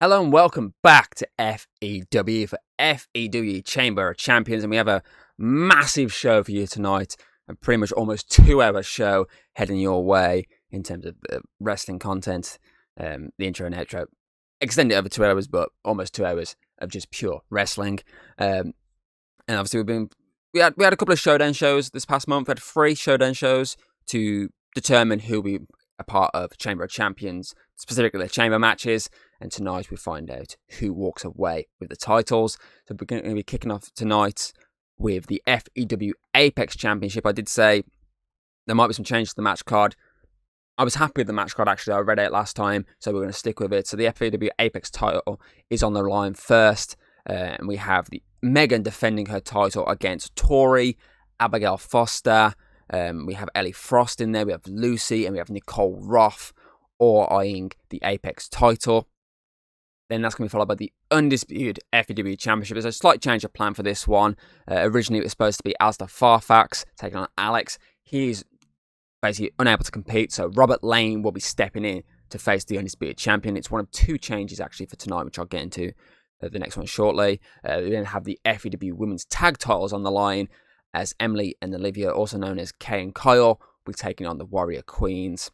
Hello and welcome back to FEW for FEW Chamber of Champions, and we have a massive show for you tonight, a pretty much almost 2-hour show heading your way in terms of wrestling content, the intro and outro, extended over 2 hours, but almost 2 hours of just pure wrestling. And obviously we had a couple of showdown shows this past month. We had 3 showdown shows to determine who we a part of Chamber of Champions, specifically the chamber matches. And tonight we find out who walks away with the titles. So we're going to be kicking off tonight with the FEW Apex Championship. I did say there might be some changes to the match card. I was happy with the match card, actually. I read it last time, so we're going to stick with it. So the FEW Apex title is on the line first. And we have the Megan defending her title against Tori, Abigail Foster. We have Ellie Frost in there. We have Lucy and we have Nicole Roth, all eyeing the Apex title. Then that's going to be followed by the Undisputed FEW Championship. There's a slight change of plan for this one. Originally, it was supposed to be Asda Farfax taking on Alex. He's basically unable to compete, so Robert Lane will be stepping in to face the Undisputed Champion. It's one of 2 changes, actually, for tonight, which I'll get into the next one shortly. We then have the FEW Women's Tag titles on the line, as Emily and Olivia, also known as Kay and Kyle, will be taking on the Warrior Queens,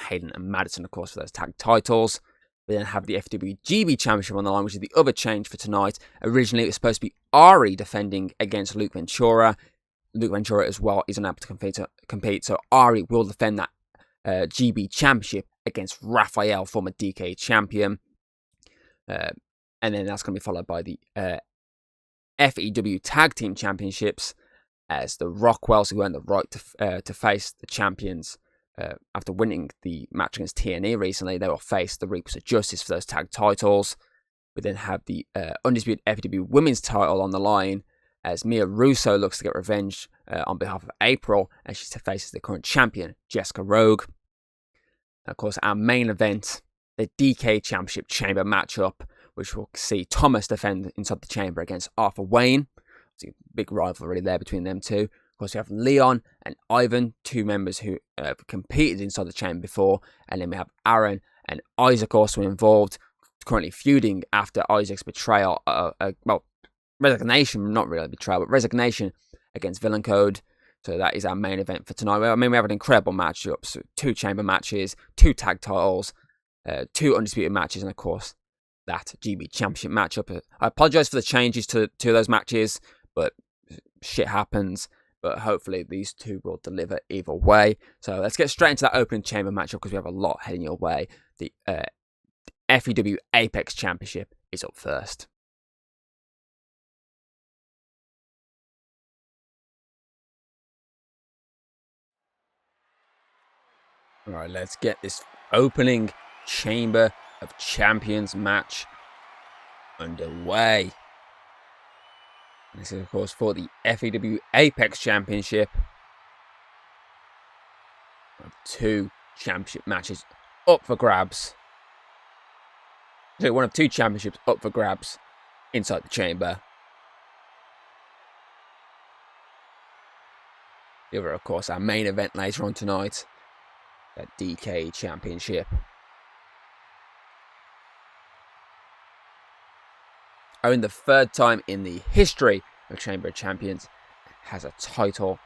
Hayden and Madison, of course, for those tag titles. We then have the FEW GB Championship on the line, which is the other change for tonight. Originally, it was supposed to be Ari defending against Luke Ventura. Luke Ventura as well is unable to compete, so Ari will defend that GB Championship against Raphael, former DK champion. And then that's going to be followed by the FEW Tag Team Championships, as the Rockwells, who earned the right to face the champions after winning the match against TNE recently, they will face the Reapers of Justice for those tag titles. We then have the Undisputed FEW Women's title on the line, as Mia Russo looks to get revenge on behalf of April, as she faces the current champion, Jessica Rogue. And of course, our main event, the DK Championship Chamber matchup, which will see Thomas defend inside the chamber against Arthur Wayne. It's a big rivalry there between them two. Of course, we have Leon and Ivan, 2 members who have competed inside the chamber before. And then we have Aaron and Isaac also involved, currently feuding after Isaac's betrayal, resignation, not really betrayal, but resignation against Villain Code. So that is our main event for tonight. I mean, we have an incredible matchup. So 2 chamber matches, 2 tag titles, 2 undisputed matches, and of course, that GB Championship matchup. I apologise for the changes to those matches, but shit happens. But hopefully these 2 will deliver either way. So let's get straight into that opening chamber matchup, because we have a lot heading your way. The FEW Apex Championship is up first. Alright, let's get this opening Chamber of Champions match underway. This is, of course, for the FEW Apex Championship. 2 championship matches up for grabs. So one of 2 championships up for grabs inside the chamber. The other, of course, our main event later on tonight, the DK Championship. Only the 3rd time in the history of Chamber of Champions has a title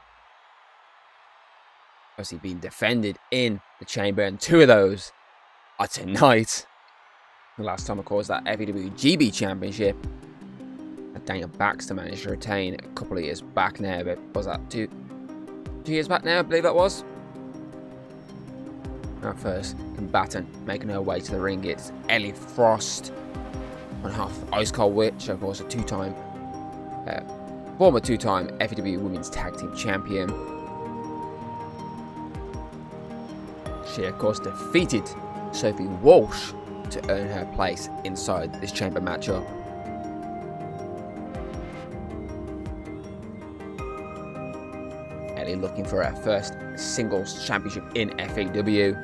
obviously being defended in the chamber, and 2 of those are tonight. The last time, of course, that FEW GB Championship that Daniel Baxter managed to retain a couple of years back now. But was that 2 years back now? I believe that was. Our first combatant making her way to the ring, it's Ellie Frost on half of Ice Cold Witch, of course, a former 2-time FEW Women's Tag Team Champion. She, of course, defeated Sophie Walsh to earn her place inside this chamber matchup. Ellie looking for her first singles championship in FEW.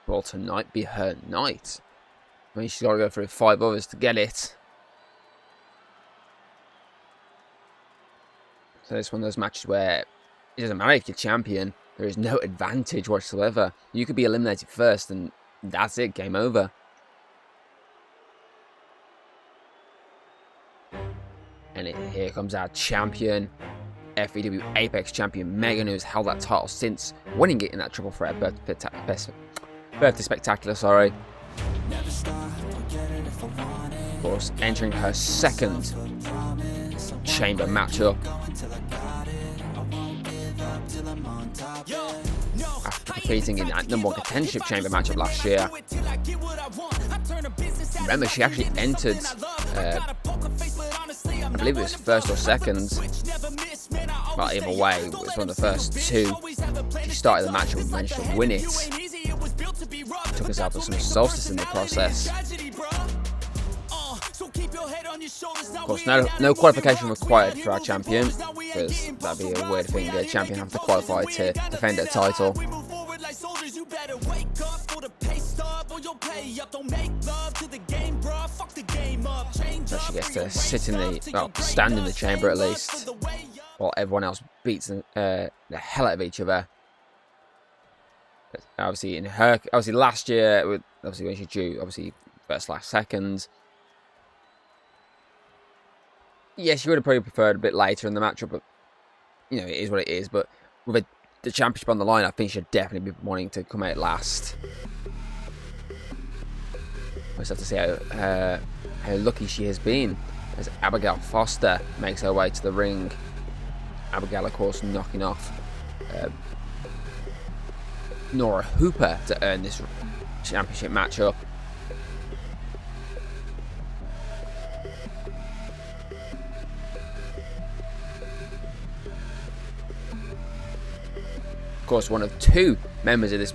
Will tonight be her night? I mean, she's got to go through 5 others to get it. So it's one of those matches where it doesn't matter if you're champion. There is no advantage whatsoever. You could be eliminated first and that's it, game over. And here comes our champion, FEW Apex champion Megan, who's held that title since winning it in that triple threat birthday spectacular. Sorry. Of course, entering her second chamber matchup after competing in that #1 contendership chamber matchup last year. Remember, she actually entered, I believe it was first or second, but either way, it was one of the first 2. She started the match and managed to win it. Took us out to some solstice in the process. Of course, no qualification required for our champion, because that'd be a weird thing. A champion have to qualify to defend their title. So she gets to sit in stand in the chamber at least, while everyone else beats the hell out of each other. But obviously last year, obviously when she drew, first/second. Yeah, she would have probably preferred a bit later in the matchup, but you know, it is what it is. But with the championship on the line, I think she'd definitely be wanting to come out last. I just have to see how lucky she has been as Abigail Foster makes her way to the ring. Abigail, of course, knocking off Nora Hooper to earn this championship matchup. Of course, one of 2 members of this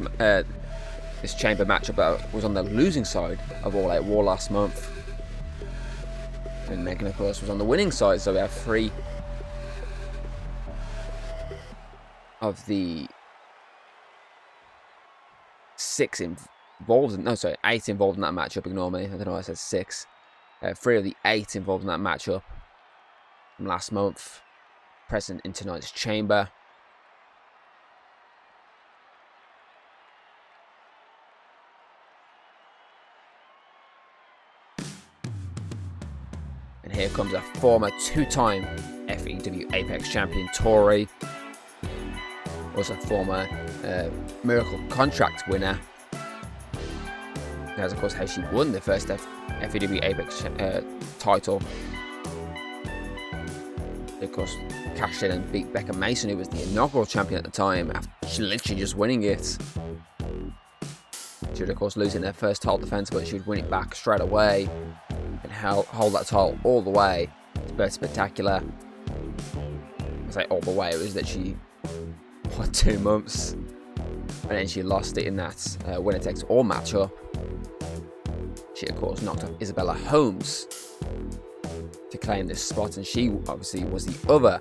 chamber matchup was on the losing side of All Out War last month, and Megan, of course, was on the winning side. So we have 3 of the 8 involved in that matchup. Ignore me. I don't know why I said 6. 3 of the 8 involved in that matchup from last month, present in tonight's chamber. And here comes a former 2-time FEW Apex champion, Tori. Also former Miracle Contract winner. That's, of course, how she won the first FEW Apex title. Of course, cashed in and beat Becca Mason, who was the inaugural champion at the time, after she literally just winning it. She would, of course, lose in their first title defense, but she would win it back straight away and hold that title all the way to Birth Spectacular. I say all the way, it was literally 2 months, and then she lost it in that winner takes all matchup. She, of course, knocked off Isabella Holmes to claim this spot, and she obviously was the other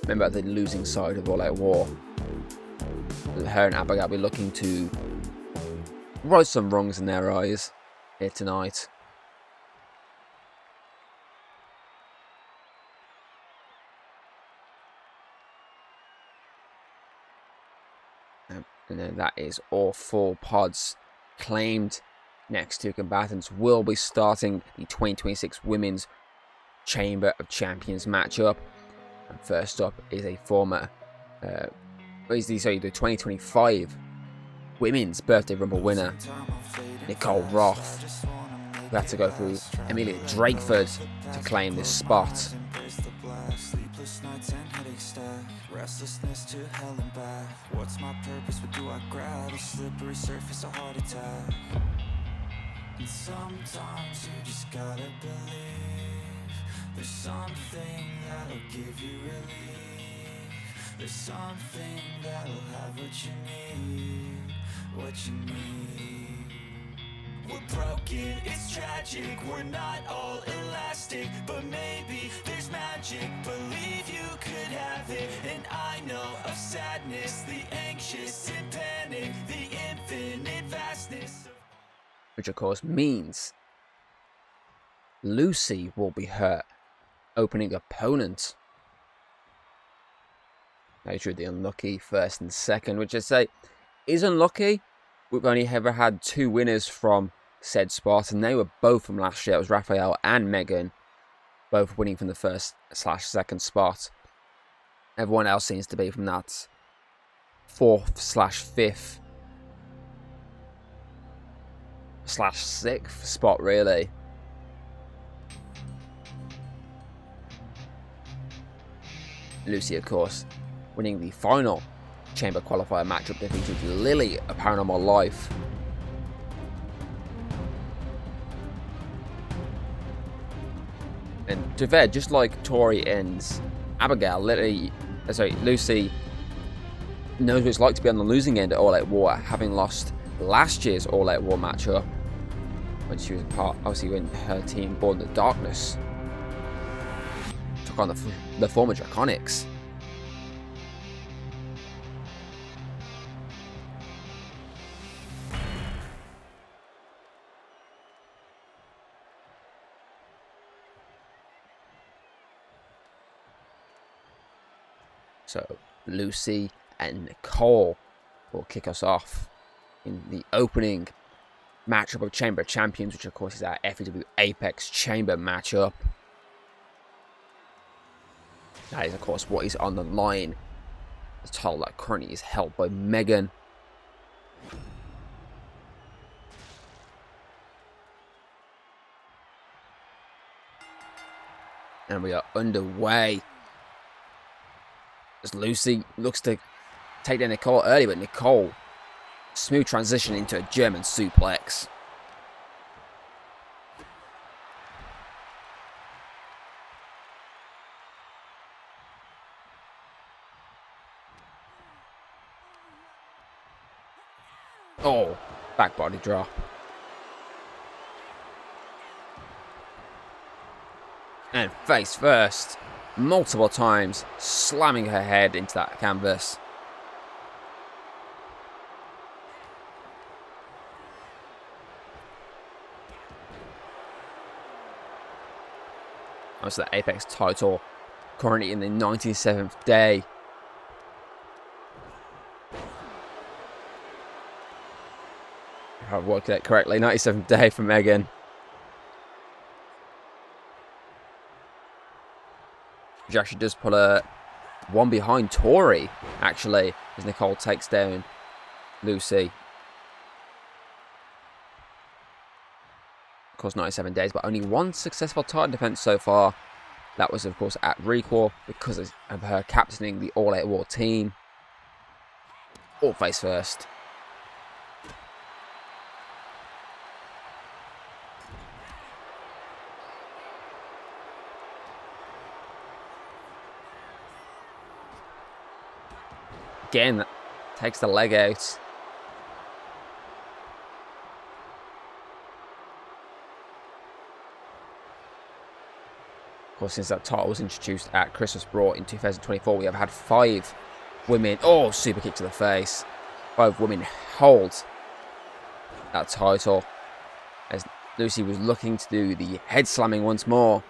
member of the losing side of All Out War. Her and Abigail will be looking to right some wrongs in their eyes here tonight. And then that is all 4 pods claimed. Next 2 combatants will be starting the 2026 Women's Chamber of Champions matchup. And first up is a former, the 2025 Women's Birthday Rumble winner, Nicole Roth, who had to go through Amelia Drakeford to claim this spot. Restlessness to hell and back. What's my purpose? What do I grab? A slippery surface, a heart attack. And sometimes you just gotta believe there's something that'll give you relief. There's something that'll have what you need, what you need. We're broken, it's tragic, we're not all elastic, but maybe there's magic. Believe you could have it, and I know of sadness, the anxious and panic, the infinite vastness. which of course means Lucy will be her opening opponent. Now, drew the unlucky first and second, which I say is unlucky. We've only ever had 2 winners from said spot, and they were both from last year. It was Raphael and Megan, both winning from the first/second spot. Everyone else seems to be from that 4th/5th/6th spot, really. Lucy, of course, winning the final Chamber qualifier matchup, defeated Lily of Paranormal Life. And to be fair, just like Tori and Abigail, Lucy knows what it's like to be on the losing end at All Out War, having lost last year's All Out War matchup when she was obviously when her team Born in the Darkness took on the former Draconics. So Lucy and Nicole will kick us off in the opening matchup of Chamber Champions, which of course is our FAW Apex Chamber matchup. That is of course what is on the line. The title that currently is held by Megan. And we are underway. As Lucy looks to take down Nicole early, but Nicole, smooth transition into a German suplex. Oh, back body drop. And face first. Multiple times, slamming her head into that canvas. Also, the Apex title currently in the 97th day. If I've worked it correctly, 97th day for Megan. Which actually does put a one behind Tori, actually, as Nicole takes down Lucy. Of course, 97 days, but only 1 successful title defense so far. That was, of course, at Recall because of her captaining the All Out War team. All face first. Again, that takes the leg out. Of course, since that title was introduced at Christmas Brawl in 2024, we have had 5 women. Oh, super kick to the face. 5 women hold that title. As Lucy was looking to do the head slamming once more.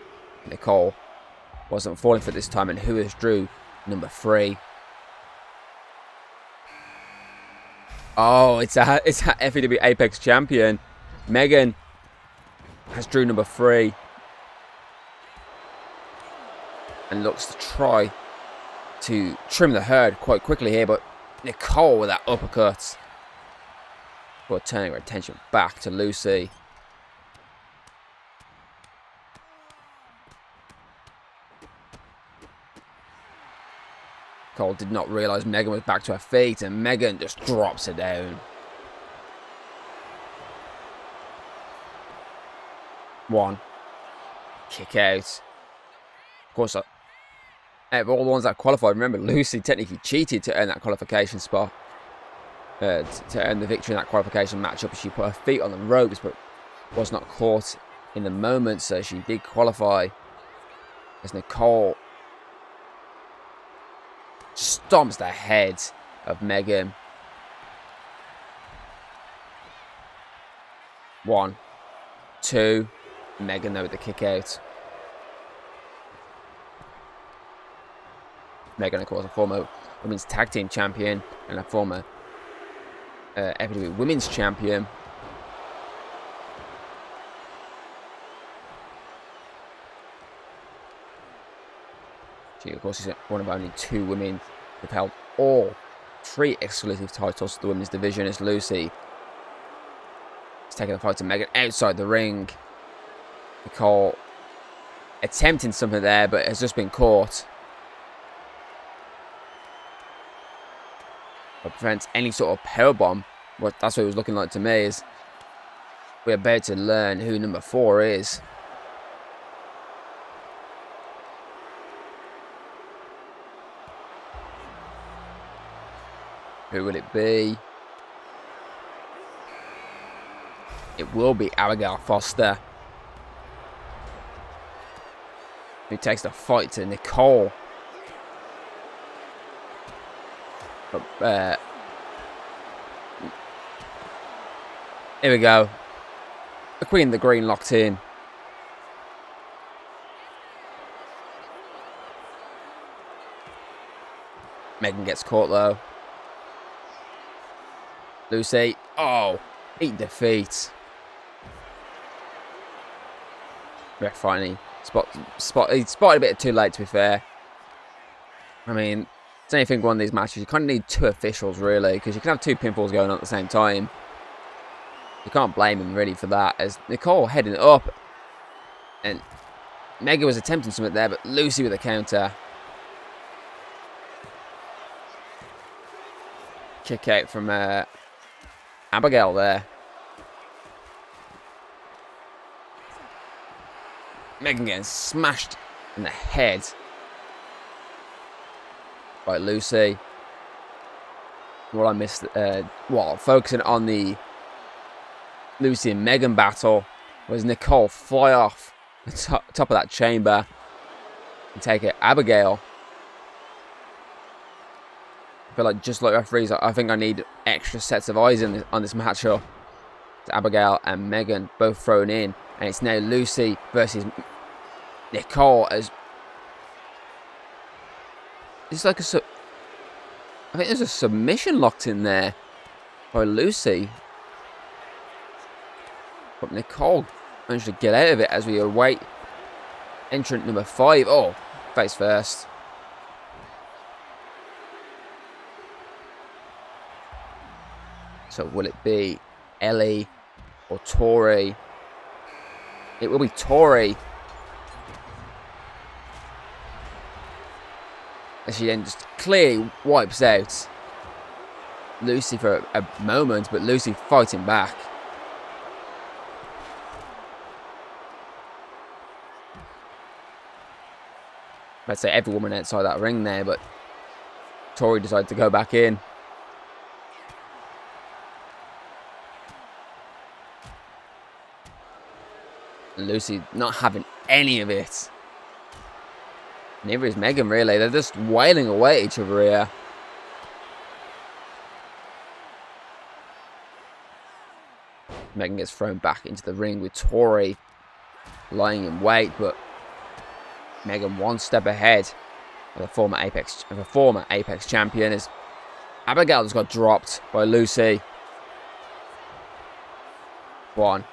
Nicole wasn't falling for this time, and who has drew number 3? Oh, it's a FAW Apex champion. Megan has drew number 3. And looks to try to trim the herd quite quickly here, but Nicole with that uppercut. But turning her attention back to Lucy. Nicole did not realise Megan was back to her feet, and Megan just drops her down. 1. Kick out. Of course, out of all the ones that qualified, remember, Lucy technically cheated to earn that qualification spot. To earn the victory in that qualification matchup. She put her feet on the ropes, but was not caught in the moment, so she did qualify. As Nicole stomps the head of Megan. 1, 2. Megan there with the kick out. Megan, of course, a former women's tag team champion and a former FAW women's champion. She, of course, is one of only 2 women who've held all 3 exclusive titles to the women's division. Is Lucy. She's taking the fight to Megan outside the ring. Nicole attempting something there, but has just been caught. But prevents any sort of powerbomb. Well, that's what it was looking like to me. Is we're about to learn who number 4 is. Who will it be? It will be Abigail Foster, who takes the fight to Nicole. But, here we go. The Queen of the Green locked in. Megan gets caught though. Lucy, oh, eat defeat. Ref finally he spotted a bit too late, to be fair. I mean, it's anything one of these matches, you kind of need 2 officials really, because you can have 2 pinfalls going on at the same time. You can't blame him really for that, as Nicole heading up, and Megan was attempting something there, but Lucy with a counter. Kick out from Abigail there. Megan getting smashed in the head by Lucy. What I missed, focusing on the Lucy and Megan battle, was Nicole fly off the top of that chamber and take it. Abigail. I feel like, just like referees, I think I need extra sets of eyes on this matchup. It's Abigail and Megan both thrown in, and it's now Lucy versus Nicole. As it's like I think there's a submission locked in there by Lucy, but Nicole managed to get out of it as we await entrant number 5. Oh, face first. So will it be Ellie or Tori? It will be Tori. As she then just clearly wipes out Lucy for a moment, but Lucy fighting back. I'd say every woman outside that ring there, but Tori decided to go back in. Lucy not having any of it. Neither is Megan, really. They're just wailing away at each other here. Megan gets thrown back into the ring with Tori lying in wait, but Megan one step ahead of the former Apex champion, as Abigail just got dropped by Lucy. 1,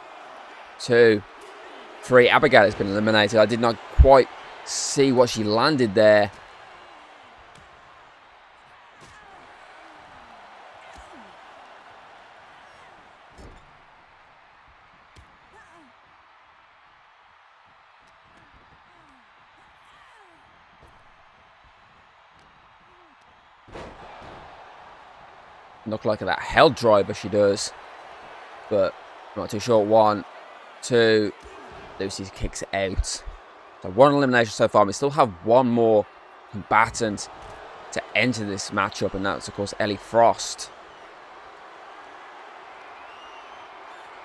2, 3. Abigail has been eliminated. I did not quite see what she landed there. Look like that hell driver she does, but I'm not too sure. 1, 2. Lucy kicks it out. So 1 elimination so far. We still have 1 more combatant to enter this matchup, and that's of course Ellie Frost.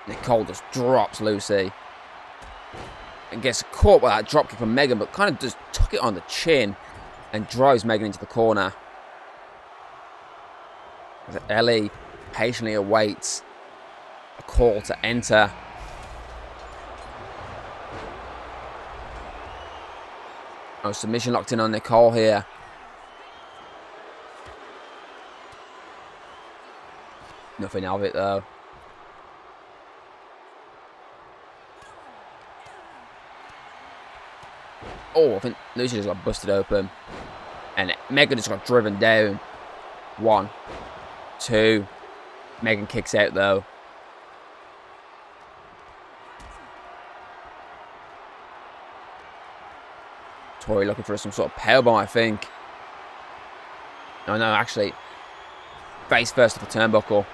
Nicole just drops Lucy and gets caught by that dropkick from Megan, but kind of just took it on the chin and drives Megan into the corner. As Ellie patiently awaits a call to enter. Oh, submission locked in on Nicole here. Nothing of it though. Oh, I think Lucy just got busted open. And Megan just got driven down. 1, 2. Megan kicks out though. Tori looking for some sort of powerbomb, I think. No, actually. Face first off the turnbuckle.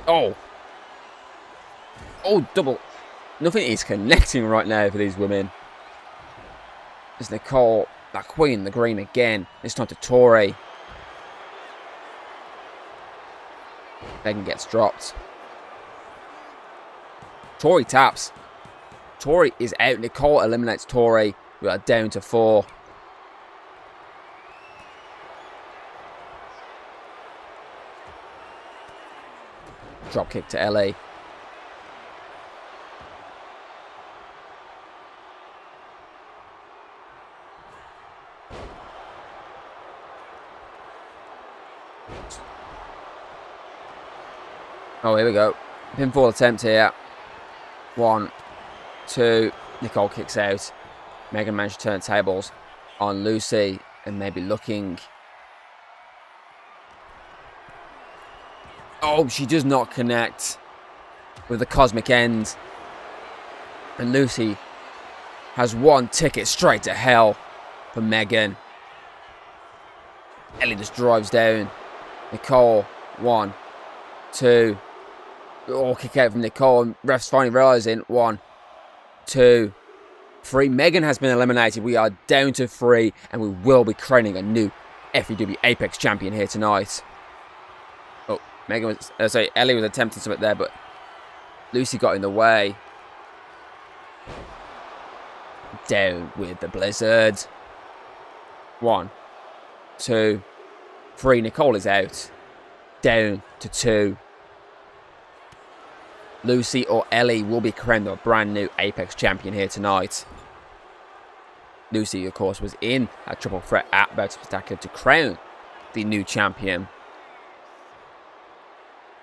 Oh. Oh, double. Nothing is connecting right now for these women. As Nicole, that queen, the green again. This time to Tori. Megan gets dropped. Tori taps. Tori is out. Nicole eliminates Tori. We are down to 4. Drop kick to LA. Oh, here we go. Pinfall attempt here. 1, 2. Nicole kicks out. Megan managed to turn tables on Lucy and maybe looking. Oh, she does not connect with the cosmic end. And Lucy has 1 ticket straight to hell for Megan. Ellie just drives down. Nicole, 1, 2. Oh, kick out from Nicole. And refs finally realising. 1, 2, 3. Megan has been eliminated. We are down to 3. And we will be crowning a new FEW Apex champion here tonight. Oh, Megan was... Ellie was attempting something there, but Lucy got in the way. Down with the blizzard. 1, 2, 3. Nicole is out. Down to 2. Lucy or Ellie will be crowned a brand new Apex champion here tonight. Lucy, of course, was in a triple threat at Bout Spectacular to crown the new champion.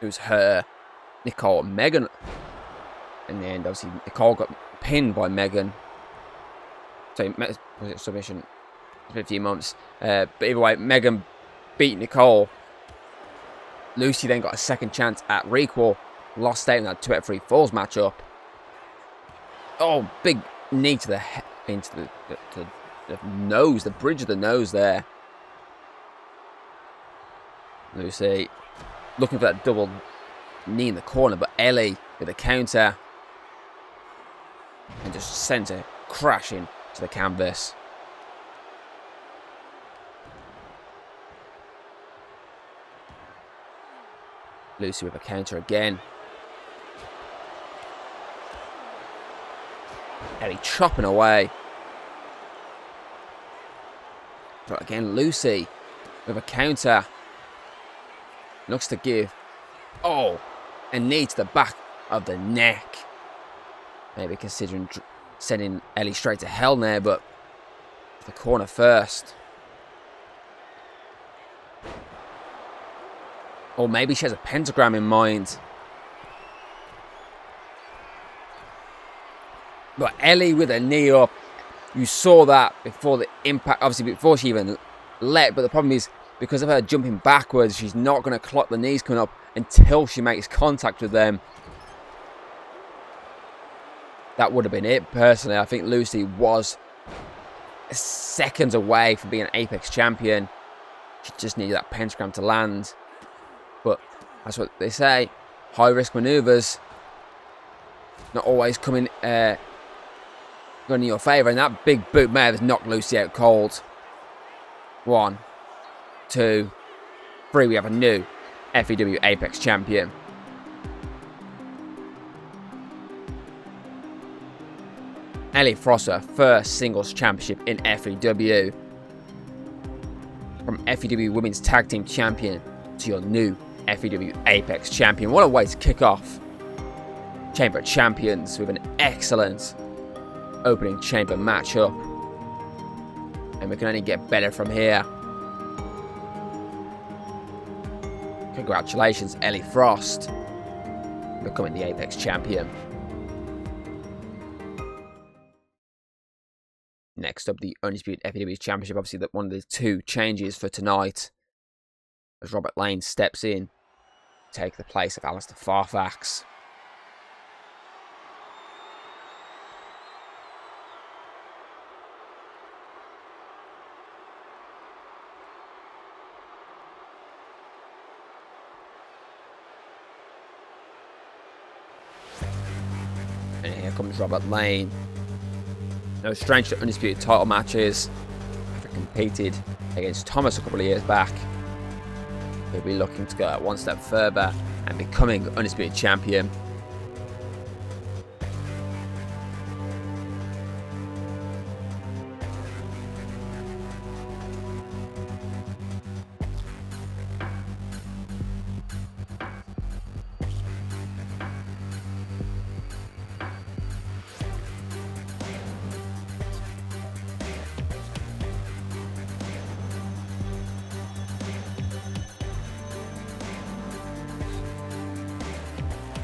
It was her, Nicole, and Megan. In the end, obviously, Nicole got pinned by Megan. So, was it submission? It's been a few months. But either way, Megan beat Nicole. Lucy then got a second chance at Requel. Lost out in that 2 out of 3 falls matchup. Oh, big knee to the head, into the nose, the bridge of the nose there. Lucy looking for that double knee in the corner, but Ellie with a counter and just sent her crashing to the canvas. Lucy with a counter again. Ellie chopping away. But again, Lucy with a counter. Looks to give. Oh, a knee to the back of the neck. Maybe considering sending Ellie straight to hell there, but the corner first. Or maybe she has a pentagram in mind. But Ellie with a knee up. You saw that before the impact. Obviously, before she even let. But the problem is, because of her jumping backwards, she's not going to clock the knees coming up until she makes contact with them. That would have been it, personally. I think Lucy was seconds away from being an Apex champion. She just needed that pentagram to land. But that's what they say. High-risk manoeuvres not always coming going in your favour. And that big boot may have knocked Lucy out cold. 1, 2, 3. We have a new FEW Apex champion. Ellie Frost, her first singles championship in FEW. From FEW Women's Tag Team Champion to your new FEW Apex champion. What a way to kick off Chamber of Champions with an excellent opening chamber matchup. And we can only get better from here. Congratulations, Ellie Frost, becoming the Apex champion. Next up, the Undisputed FAW Championship. Obviously, one of the two changes for tonight, as Robert Lane steps in to take the place of Alistair Farfax. And here comes Robert Lane. No strange to Undisputed title matches. After competed against Thomas a couple of years back, he'll be looking to go one step further and becoming Undisputed champion.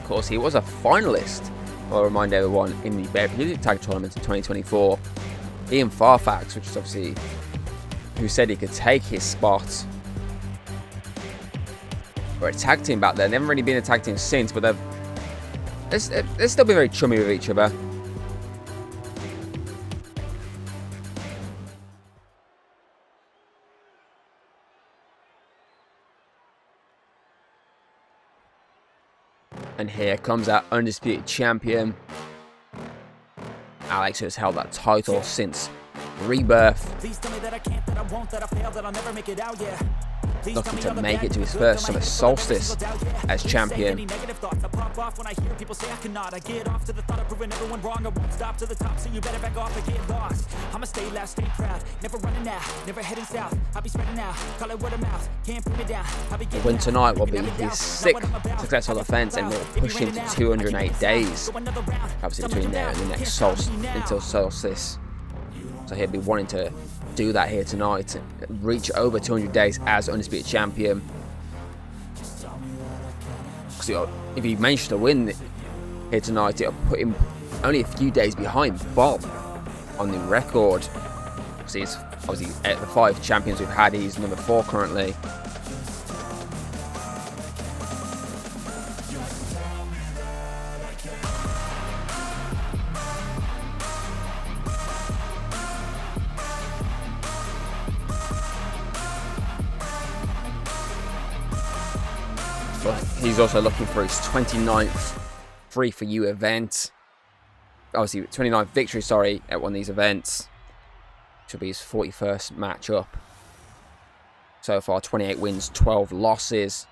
Of course, he was a finalist, I'll remind everyone, in the Bear Tag Tournament in 2024. Ian Farfax, which is obviously who said he could take his spot, were a tag team back then. They haven't really been a tag team since, but they've still been very chummy with each other. And here comes our Undisputed champion, Alex, who has held that title since Rebirth. Looking to make it to his first Summer Solstice as champion. The win tonight will be his 6th successful defense and will push him to 208 days. Obviously between there and the next solstice, until Solstice. So he'll be wanting to do that here tonight, reach over 200 days as Undisputed champion. So if he manages to win here tonight, it'll put him only a few days behind Bob on the record. So he's obviously at the 5 champions we've had, he's number 4 currently. He's also looking for his 29th Free For You event. Obviously, 29th victory, at one of these events. Which will be his 41st matchup. So far, 28 wins, 12 losses.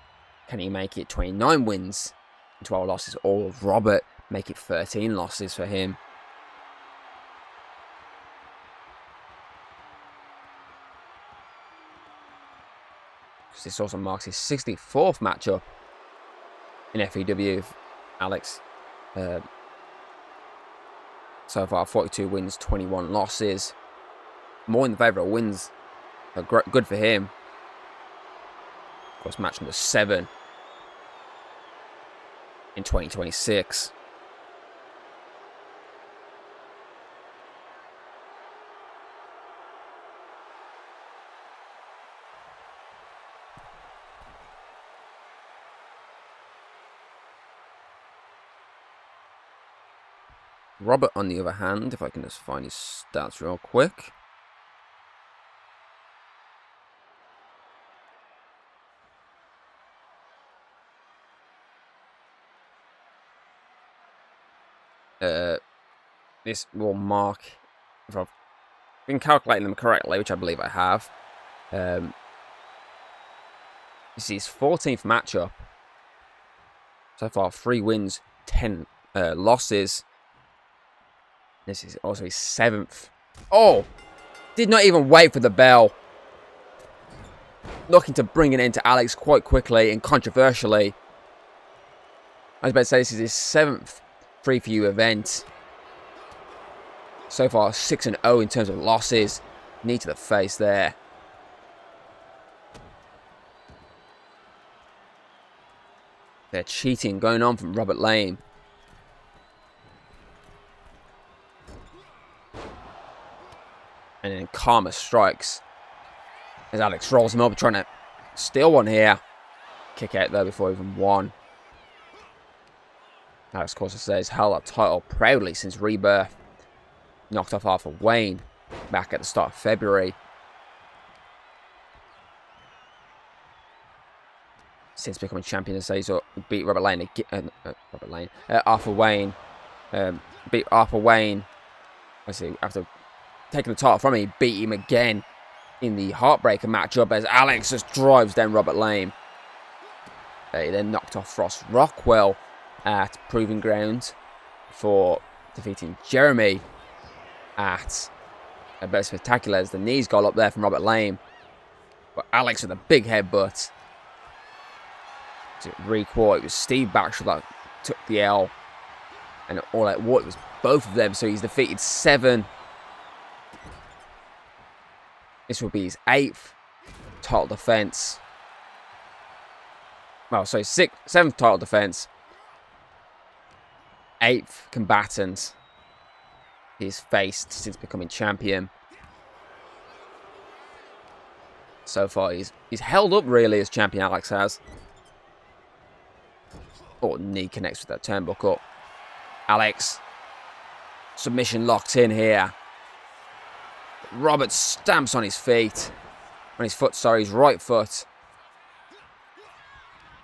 Can he make it 29 wins and 12 losses? Or will Robert make it 13 losses for him? This also marks his 64th matchup in FAW. Alex, so far 42 wins, 21 losses. More in the favour of wins. Good for him. Of course, match number 7 in 2026. Robert, on the other hand, if I can just find his stats real quick. This will mark, if I've been calculating them correctly, which I believe I have. This is his 14th matchup. So far, 3 wins, 10 losses. This is also his 7th. Oh! Did not even wait for the bell. Looking to bring it into Alex quite quickly and controversially. I was about to say this is his 7th free for you event. So far 6-0 in terms of losses. Knee to the face there. They're cheating going on from Robert Lane. And then Karma strikes as Alex rolls him up, trying to steal one here. Kick out there before even one. Alex, of course, says held that title proudly since Rebirth. Knocked off Arthur Wayne back at the start of February. Since becoming champion, says beat Robert Lane again. Arthur Wayne beat Arthur Wayne. After taking the title from him, he beat him again in the Heartbreaker matchup as Alex just drives down Robert Lane. He then knocked off Ross Rockwell at Proving Ground for defeating Jeremy at a bit spectacular as the knees got up there from Robert Lane. But Alex with a big headbutt. To recall, it was Steve Baxter that took the L. And all at what it was both of them. So he's defeated 7. This will be his 8th title defense. Well, so 7th title defense. 8th combatant he's faced since becoming champion. So far, he's held up really as champion, Alex has. Oh, knee connects with that turnbuckle. Alex, submission locked in here. Robert stamps on his feet. On his foot, sorry, his right foot.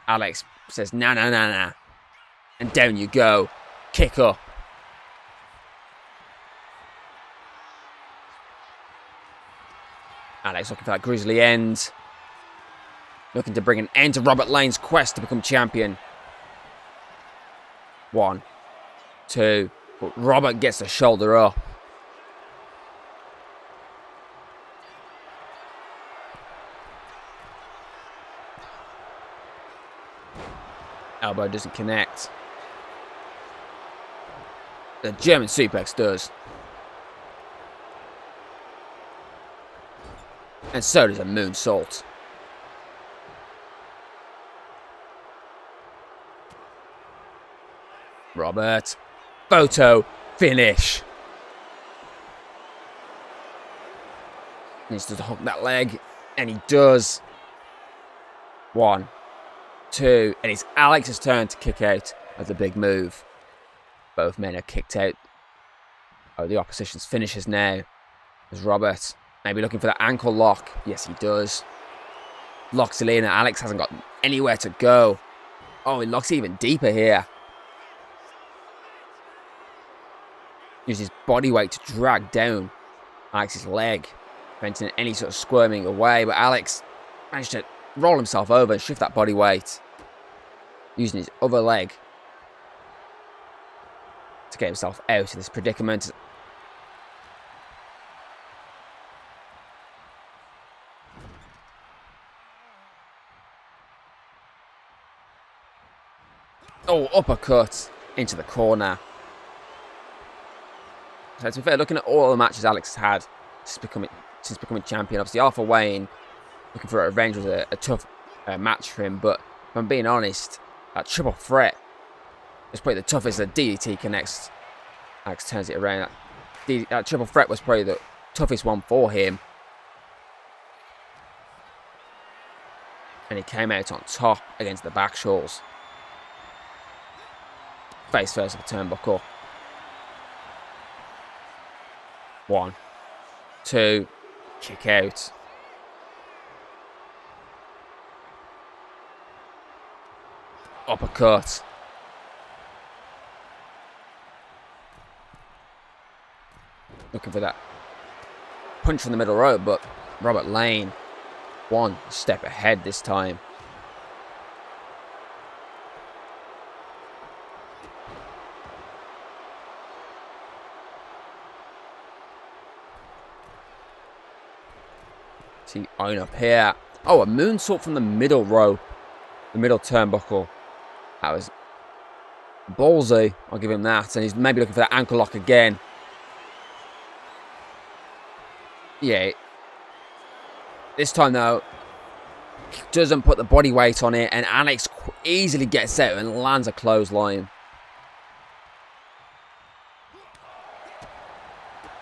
Alex says, nah, nah, nah, nah. And down you go. Kick up. Alex looking for that grisly end. Looking to bring an end to Robert Lane's quest to become champion. 1, 2. But Robert gets the shoulder up. Elbow doesn't connect. The German suplex does. And so does a moonsault. Robert. Photo finish. Needs to hook that leg. And he does. 1, 2. And it's Alex's turn to kick out of the big move. Both men are kicked out. Oh, the opposition's finishes now. There's Robert. Maybe looking for that ankle lock. Yes, he does. Locks it in and Alex hasn't got anywhere to go. Oh, he locks even deeper here. Uses his body weight to drag down Alex's leg, preventing any sort of squirming away. But Alex managed to roll himself over and shift that body weight, using his other leg to get himself out of this predicament. Oh, uppercut into the corner. So to be fair, looking at all the matches Alex has had since becoming champion, obviously Arthur Wayne looking for a revenge was a tough match for him. But if I'm being honest, that triple threat is probably the toughest. The DDT connects. Alex turns it around. That triple threat was probably the toughest one for him. And he came out on top against the Backshaws. Face first of the turnbuckle. 1, 2, kick out. Uppercut. Looking for that punch from the middle rope, but Robert Lane one step ahead this time. See, own up here. Oh, a moonsault from the middle rope. The middle turnbuckle. That was Ballsy, I'll give him that. And he's maybe looking for that ankle lock again. Yeah. This time, though, doesn't put the body weight on it. And Alex easily gets out and lands a clothesline.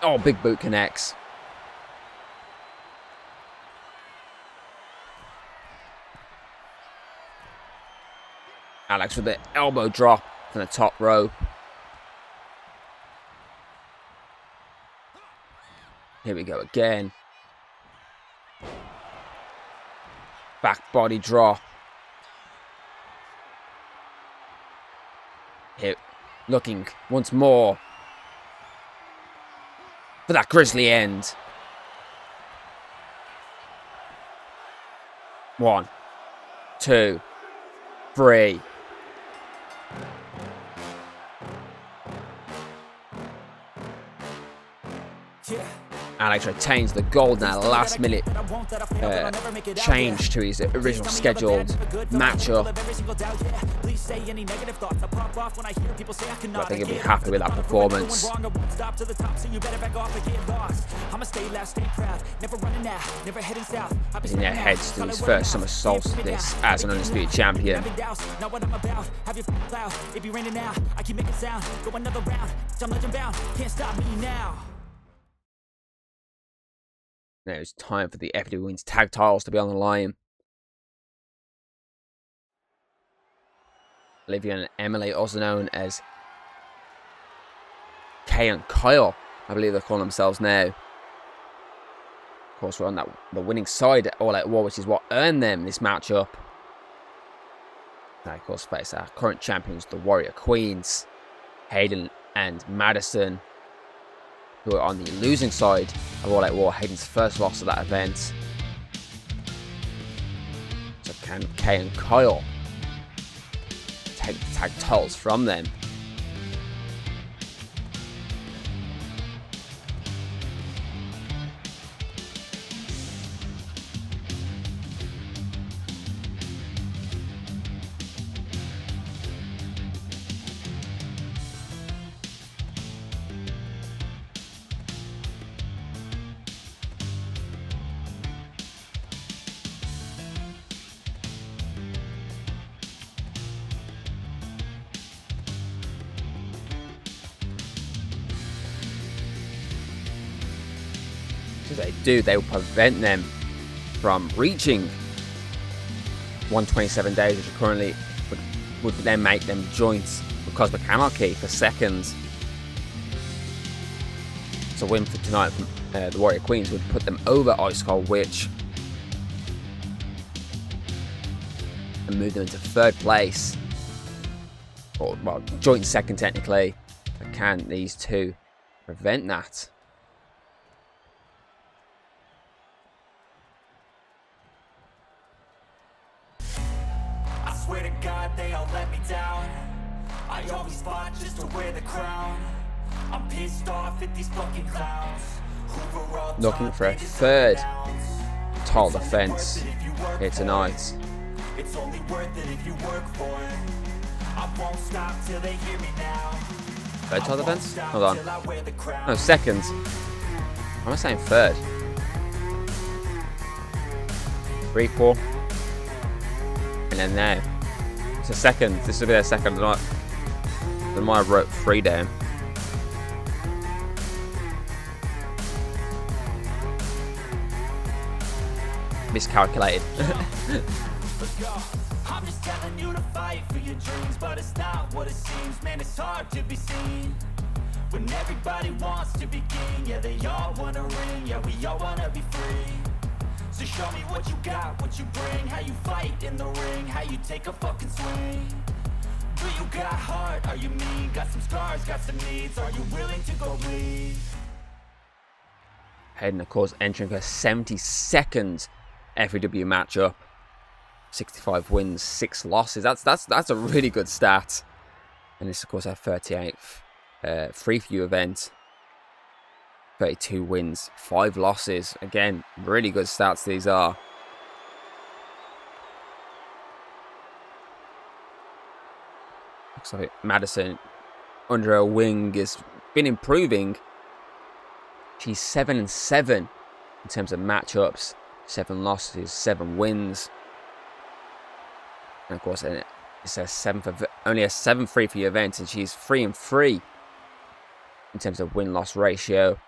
Oh, big boot connects. Alex with the elbow drop from the top rope. Here we go again. Back body drop. Here, looking once more for that grisly end. 1, 2, 3. Alex retains the gold now, last minute change to his original scheduled matchup. I think he'll be happy with that performance. He now heads to his first summer solstice as an Undisputed champion. Now it's time for the FW Women's Tag Titles to be on the line. Olivia and Emily, also known as Kay and Kyle, I believe they're calling themselves now. Of course, we're on the winning side at All Out War, which is what earned them this matchup. Now, of course, face our current champions, the Warrior Queens, Hayden and Madison, who are on the losing side of All Out War. Hayden's first loss of that event. So can Kay and Kyle take the tag titles from them? If they do, they will prevent them from reaching 127 days, which are currently would then make them joints with Cosmic Anarchy for seconds. So, win for tonight from the Warrior Queens would put them over Ice Cold Witch and move them into third place, or well, joint second technically. But can these two prevent that? Swear to God they all let me down. I always fought just to wear the crown. I'm pissed off at these fucking clowns. Looking for a third title defense here tonight. It's only worth it if you work for it. I won't stop till they hear me now. Third title defense? Hold on. No, second. Am I saying third? 3, 4. And then now. It's a second. This will be their second tonight. Then I wrote 3 down. Miscalculated. I'm just telling you to fight for your dreams, but it's not what it seems. Man, it's hard to be seen when everybody wants to be king. Yeah, they all want a ring. Yeah, we all want to be free. So show me what you got, what you bring, how you fight in the ring, how you take a fucking swing. Do you got heart? Are you mean? Got some scars, got some needs. Are you willing to go bleed? Hayden, of course, entering her 72nd FAW matchup. 65 wins, 6 losses. That's a really good stat. And this, of course, our 38th free view event. 32 wins, 5 losses. Again, really good stats these are. Looks like Madison under her wing has been improving. She's 7-7 in terms of matchups. 7 losses, 7 wins. And of course, it's only a 7-3 for the event, and she's 3-3 in terms of win-loss ratio.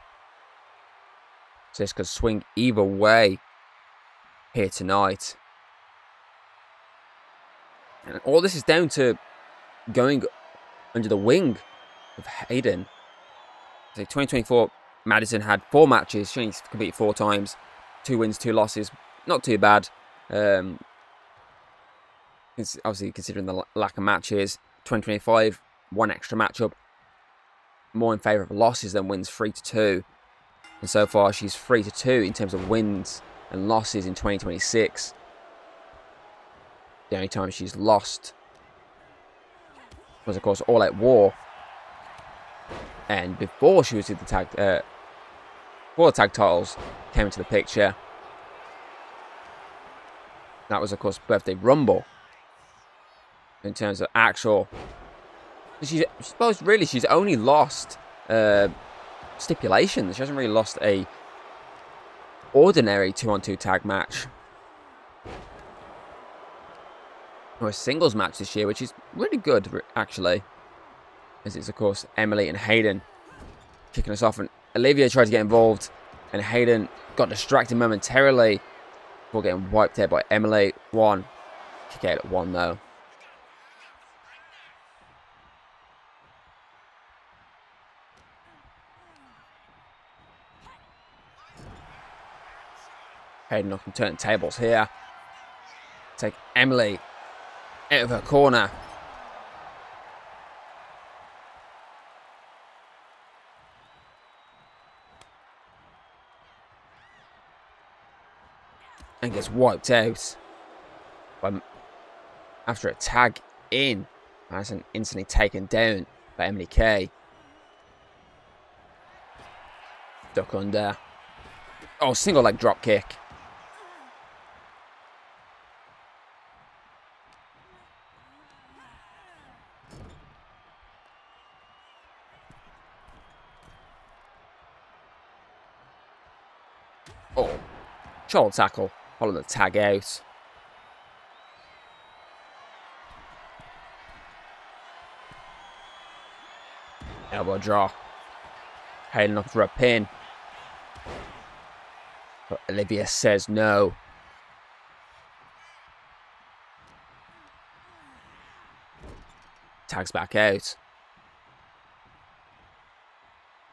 So this could swing either way here tonight. And all this is down to going under the wing of Hayden. So 2024, Madison had 4 matches. She only competed 4 times. 2 wins, 2 losses. Not too bad. Obviously, considering the lack of matches. 2025, 1 extra matchup. More in favour of losses than wins, 3-2. And so far, she's 3-2 in terms of wins and losses in 2026. The only time she's lost was, of course, All Out War. And before she was in the tag, before the tag titles came into the picture, that was, of course, Birthday Rumble. In terms of actual, I suppose really she's only lost stipulations. She hasn't really lost a ordinary 2-on-2 tag match or a singles match this year, which is really good actually. As it's, of course, Emily and Hayden kicking us off, and Olivia tried to get involved, and Hayden got distracted momentarily before getting wiped out by Emily. Kick out at 1 though. Hayden looking to turn tables here. Take Emily out of her corner. And gets wiped out after a tag in. Madison instantly taken down by Emily Kay. Duck under. Oh, single leg drop kick. Oh, shoulder tackle. Following the tag out. Elbow draw. Hayden looking for a pin. But Olivia says no. Tags back out.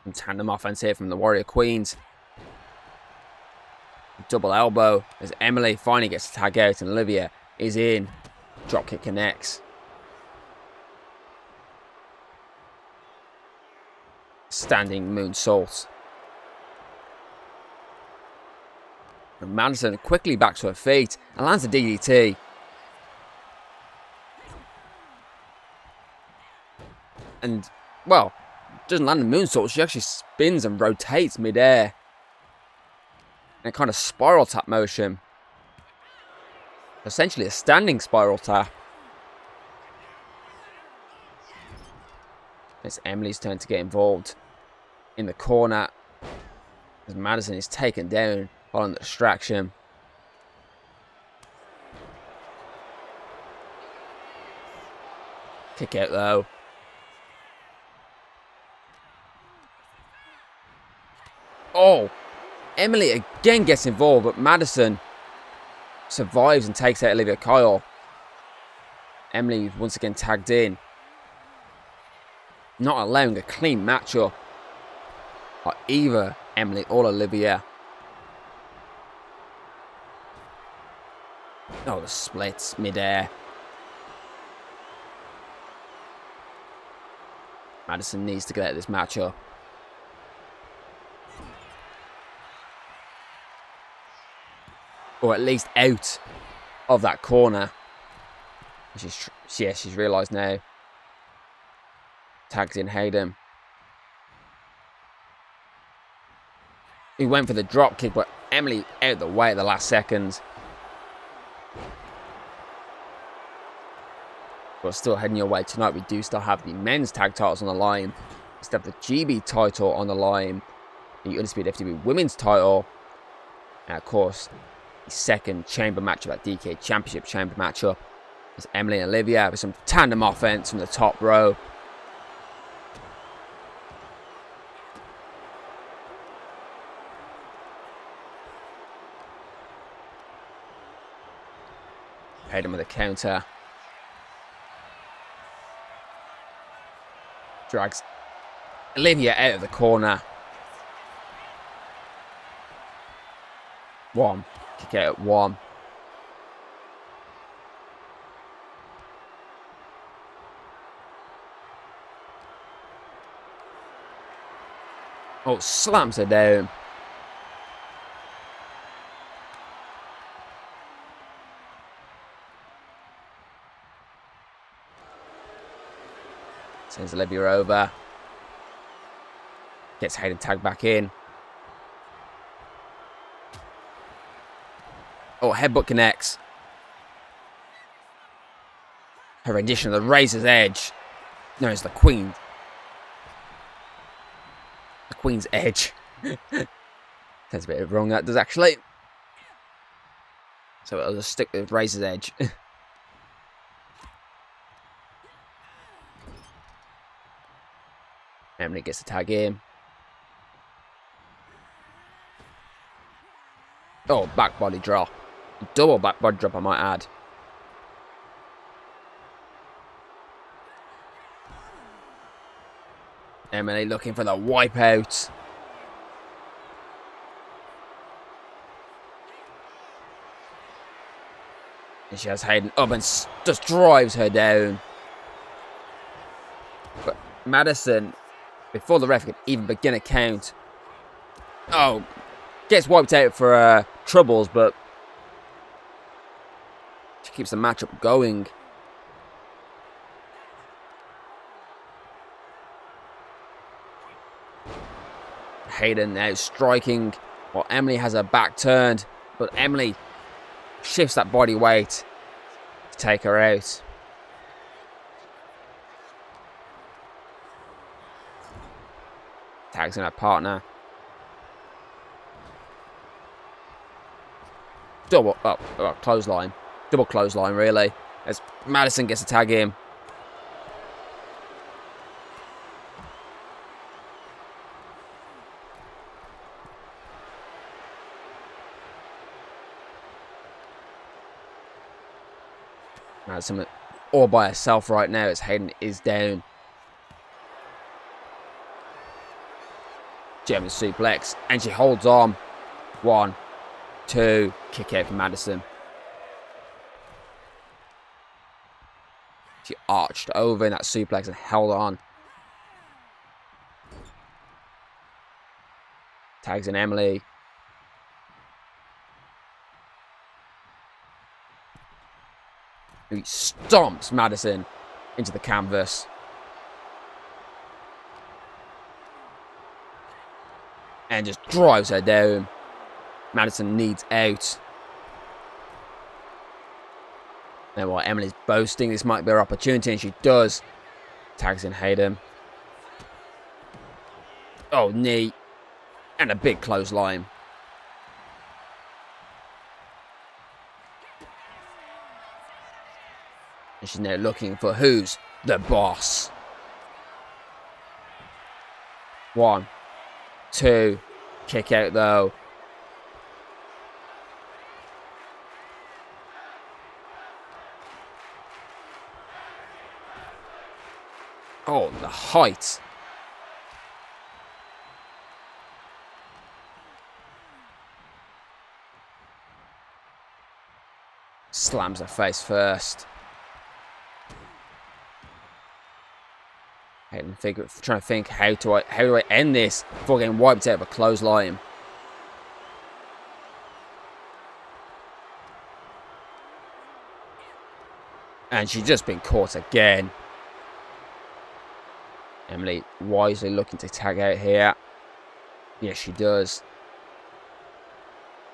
And tandem offense here from the Warrior Queens. Double elbow as Emily finally gets to tag out, and Olivia is in. Dropkick connects. Standing moonsault. And Madison quickly back to her feet and lands a DDT. And, well, doesn't land a moonsault. She actually spins and rotates midair. In a kind of spiral tap motion. Essentially a standing spiral tap. It's Emily's turn to get involved in the corner as Madison is taken down following the distraction. Kick out though. Oh! Emily again gets involved, but Madison survives and takes out Olivia Kyle. Emily once again tagged in. Not allowing a clean matchup by either Emily or Olivia. Oh, the splits midair. Madison needs to get out of this matchup. Or at least out of that corner. She's realised now. Tags in Hayden. He went for the drop kick, but Emily out the way at the last seconds. But still heading your way tonight, we do still have the men's tag titles on the line. We still have the GB title on the line. The Undisputed FTW women's title. And of course, the second chamber matchup, that DK Championship chamber matchup. It's Emily and Olivia with some tandem offense from the top row. Hayden with a counter. Drags Olivia out of the corner. One. Kick out at one. Oh, slams her down. Sends Olivia over. Gets Hayden tagged back in. Oh, headbutt connects. Her rendition of the Razor's Edge. No, it's the Queen. The Queen's Edge. That's a bit wrong, that does actually. So it'll just stick with Razor's Edge. Emily gets the tag in. Oh, back body drop. Double back body drop, I might add. Emily looking for the wipeout. And she has Hayden up and just drives her down. But Madison, before the ref could even begin a count, oh, gets wiped out for troubles, but she keeps the matchup going. Hayden now striking while Emily has her back turned, but Emily shifts that body weight to take her out. Tags in her partner. Double, clothesline. Double clothesline, really. As Madison gets a tag in. Madison all by herself right now as Hayden is down. German suplex, and she holds on. 1, 2, kick out for Madison. She arched over in that suplex and held on. Tags in Emily. Who stomps Madison into the canvas. And just drives her down. Madison needs out. Now while Emily's boasting, this might be her opportunity, and she does. Tags in Hayden. Oh, knee. And a big clothesline. And she's now looking for who's the boss. 1, 2, kick out though. Oh, the height. Slams her face first. Trying to think how do I end this before getting wiped out of a clothesline. And she's just been caught again. Emily wisely looking to tag out here. Yes, she does.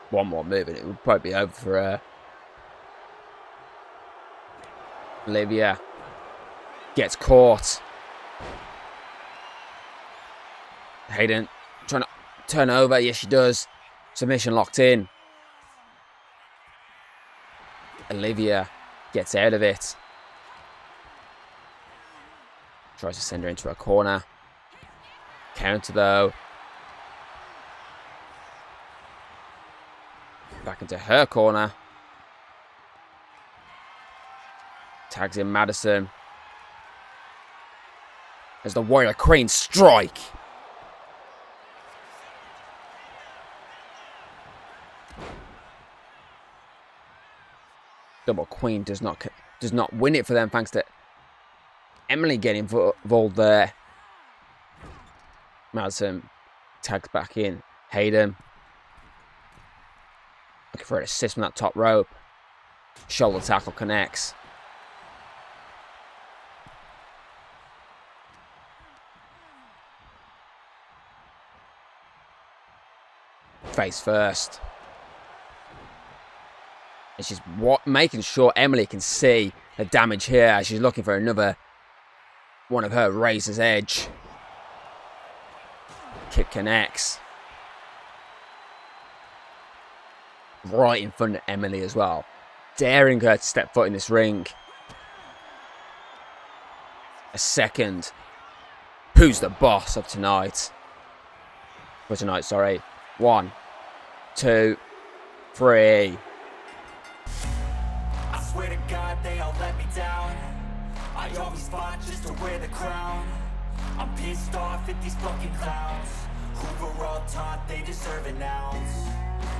One more move and it would probably be over for her. Olivia Gets caught. Hayden trying to turn over. Yes, she does. Submission locked in. Olivia gets out of it. Tries to send her into a corner. Counter though. Back into her corner. Tags in Madison. As the Warrior Queen strike. Double Queen does not win it for them, thanks to Emily getting involved there. Madison tags back in. Hayden looking for an assist from that top rope. Shoulder tackle connects. Face first. And she's making sure Emily can see the damage here. She's looking for another one of her razor's edge. Kick connects. Right in front of Emily as well. Daring her to step foot in this ring. A second. Who's the boss of tonight? For tonight, sorry. 1, 2, 3. I swear to God they all let me down. I always fought just to wear the crown. I'm pissed off at these fucking clowns who were all taught they deserve an ounce.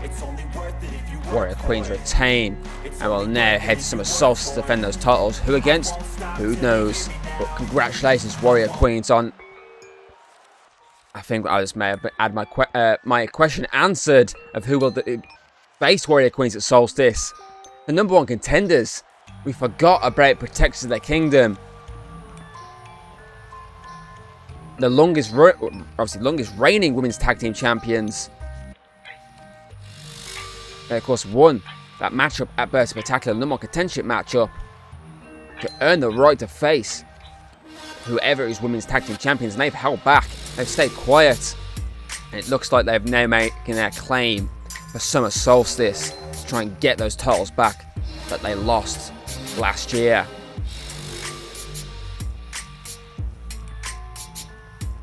It's only worth it if you Warrior Queens retain and will now head to Summer Solstice to defend those titles. Who against? Who knows? But congratulations, Warrior Queens, on. I think I just may have had my question answered of who will face Warrior Queens at Solstice. The #1 contenders. We forgot about Protectors of the Kingdom. The longest reigning women's tag team champions. They of course won that matchup at Burst Spectacular, #1 contendership matchup, to earn the right to face whoever is women's tag team champions. And they've held back. They've stayed quiet. And it looks like they've now making their claim for Summer Solstice to try and get those titles back that they lost last year.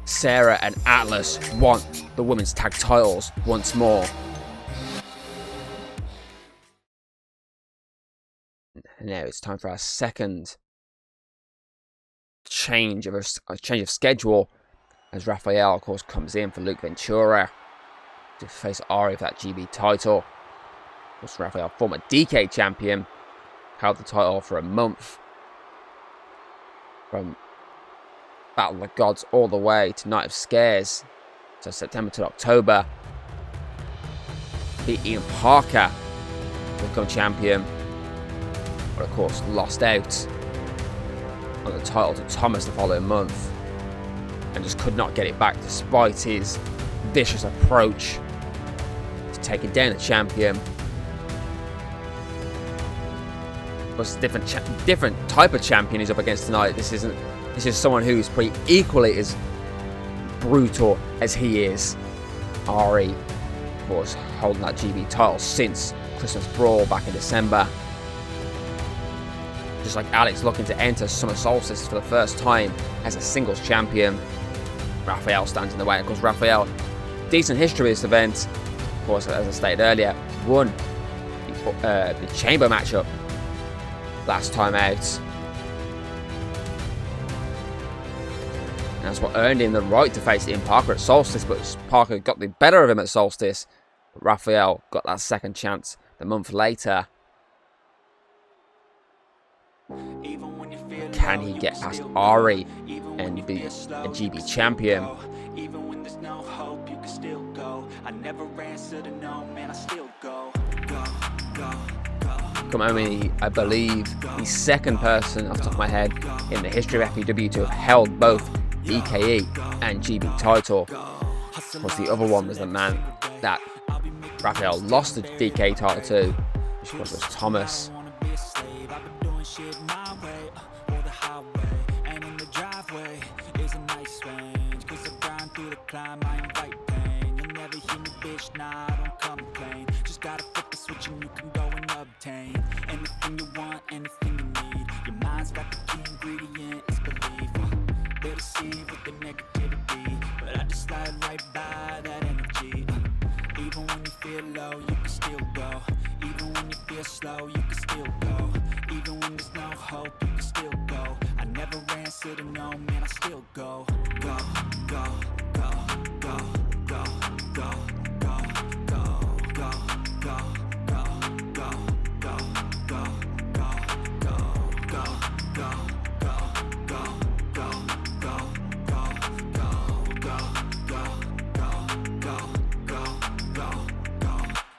Sarah and Atlas want the women's tag titles once more. And now it's time for our second change of schedule, as Raphael, of course, comes in for Luke Ventura to face Ari for that GB title. Of course, Raphael, former DK champion, held the title for a month, from Battle of the Gods all the way to Night of Scares, so September to October. Beat Ian Parker to become champion, but of course lost out on the title to Thomas the following month, and just could not get it back despite his vicious approach to taking down the champion. Of course, different type of champion he's up against tonight. This is someone who's pretty equally as brutal as he is. Ari, of course, holding that GB title since Christmas Brawl back in December. Just like Alex looking to enter Summer Solstice for the first time as a singles champion. Raphael stands in the way. Of course, Raphael, decent history of this event. Of course, as I stated earlier, won the Chamber matchup last time out. And that's what earned him the right to face Ian Parker at Solstice, but Parker got the better of him at Solstice. But Raphael got that second chance the month later. Can he get past Ari and be a GB champion? Come only, I believe, the second person off the top of my head in the history of FEW to have held both the EKE and GB title. Of course, the other one was the man that Raphael lost the DK title to, which of course was Thomas. climb, I invite pain. You'll never hear me, bitch, nah, I don't complain. Just gotta flip the switch and you can go and obtain anything you want, anything you need. Your mind's got the key ingredient, it's belief. They deceive with the negativity, but I just slide right by that energy. Even when you feel low, you can still go. Even when you feel slow, you can still go. Even when there's no hope, you can still go. I never answer to no, man, I still go. Go, go, go, go, go, go, go, go, go, go, go, go, go, go, go,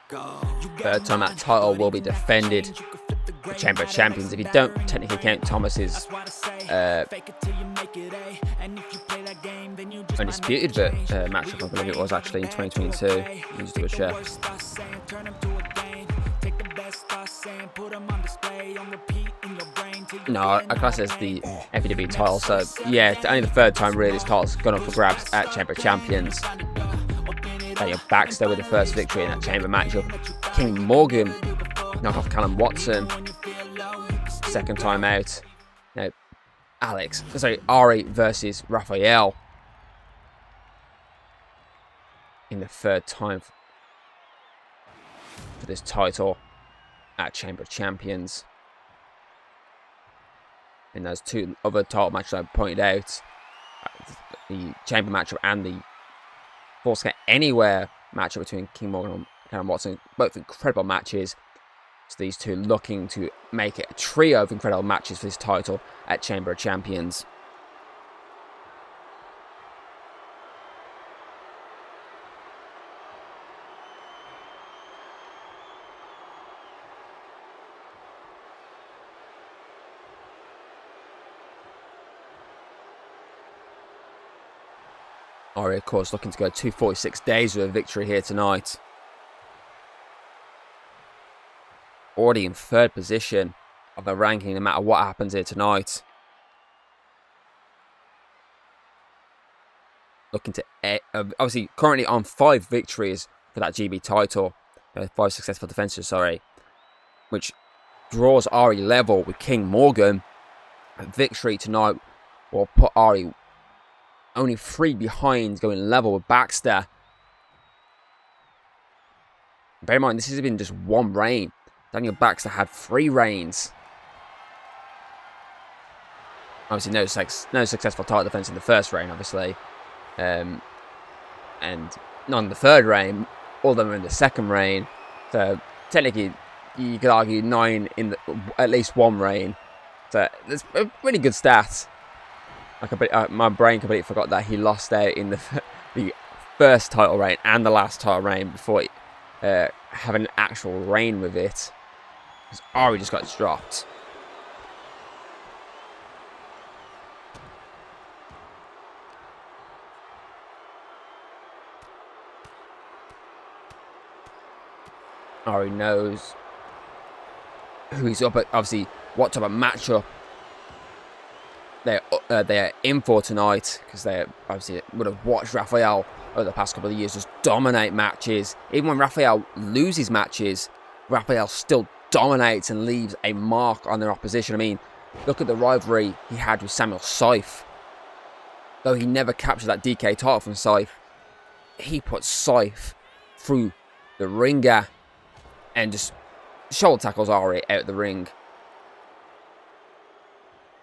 go, Third time that title will be defended. The Chamber of Champions, if you don't technically count Thomas's Undisputed matchup, I believe it was actually in 2022. Let me just do a check. No, I class it as the FAW title, so yeah, it's only the third time really this title's gone up for grabs at Chamber of Champions. Daniel Baxter with the first victory in that Chamber matchup. King Morgan knocked off Callum Watson. Second time out. Now, Ari versus Raphael in the third time for this title at Chamber of Champions. And those two other title matches I pointed out, the Chamber matchup and the Force Get Anywhere matchup between King Morgan and Callum Watson, both incredible matches. So these two looking to make it a trio of incredible matches for this title at Chamber of Champions. Ari, of course, looking to go 246 days with a victory here tonight. Already in third position of the ranking, no matter what happens here tonight. Looking to, obviously, currently on 5 victories for that GB title. 5 successful defenses, sorry. Which draws Ari level with King Morgan. A victory tonight will put Ari only 3 behind, going level with Baxter. Bear in mind, this has been just one reign. Daniel Baxter had 3 reigns. Obviously, no successful title defense in the first reign, obviously. And none in the third reign. All of them are in the second reign. So, technically, you could argue 9 in at least one reign. So, it's a really good stat. My brain completely forgot that he lost out in the first title reign and the last title reign before having an actual reign with it. Because Ari just got dropped. Ari knows who he's up at, obviously what type of matchup they're in for tonight, because they obviously would have watched Raphael over the past couple of years just dominate matches. Even when Raphael loses matches, Raphael still dominates and leaves a mark on their opposition. I mean, look at the rivalry he had with Samuel Scythe. Though he never captured that DK title from Scythe, he put Scythe through the ringer and just shoulder tackles Ari out the ring.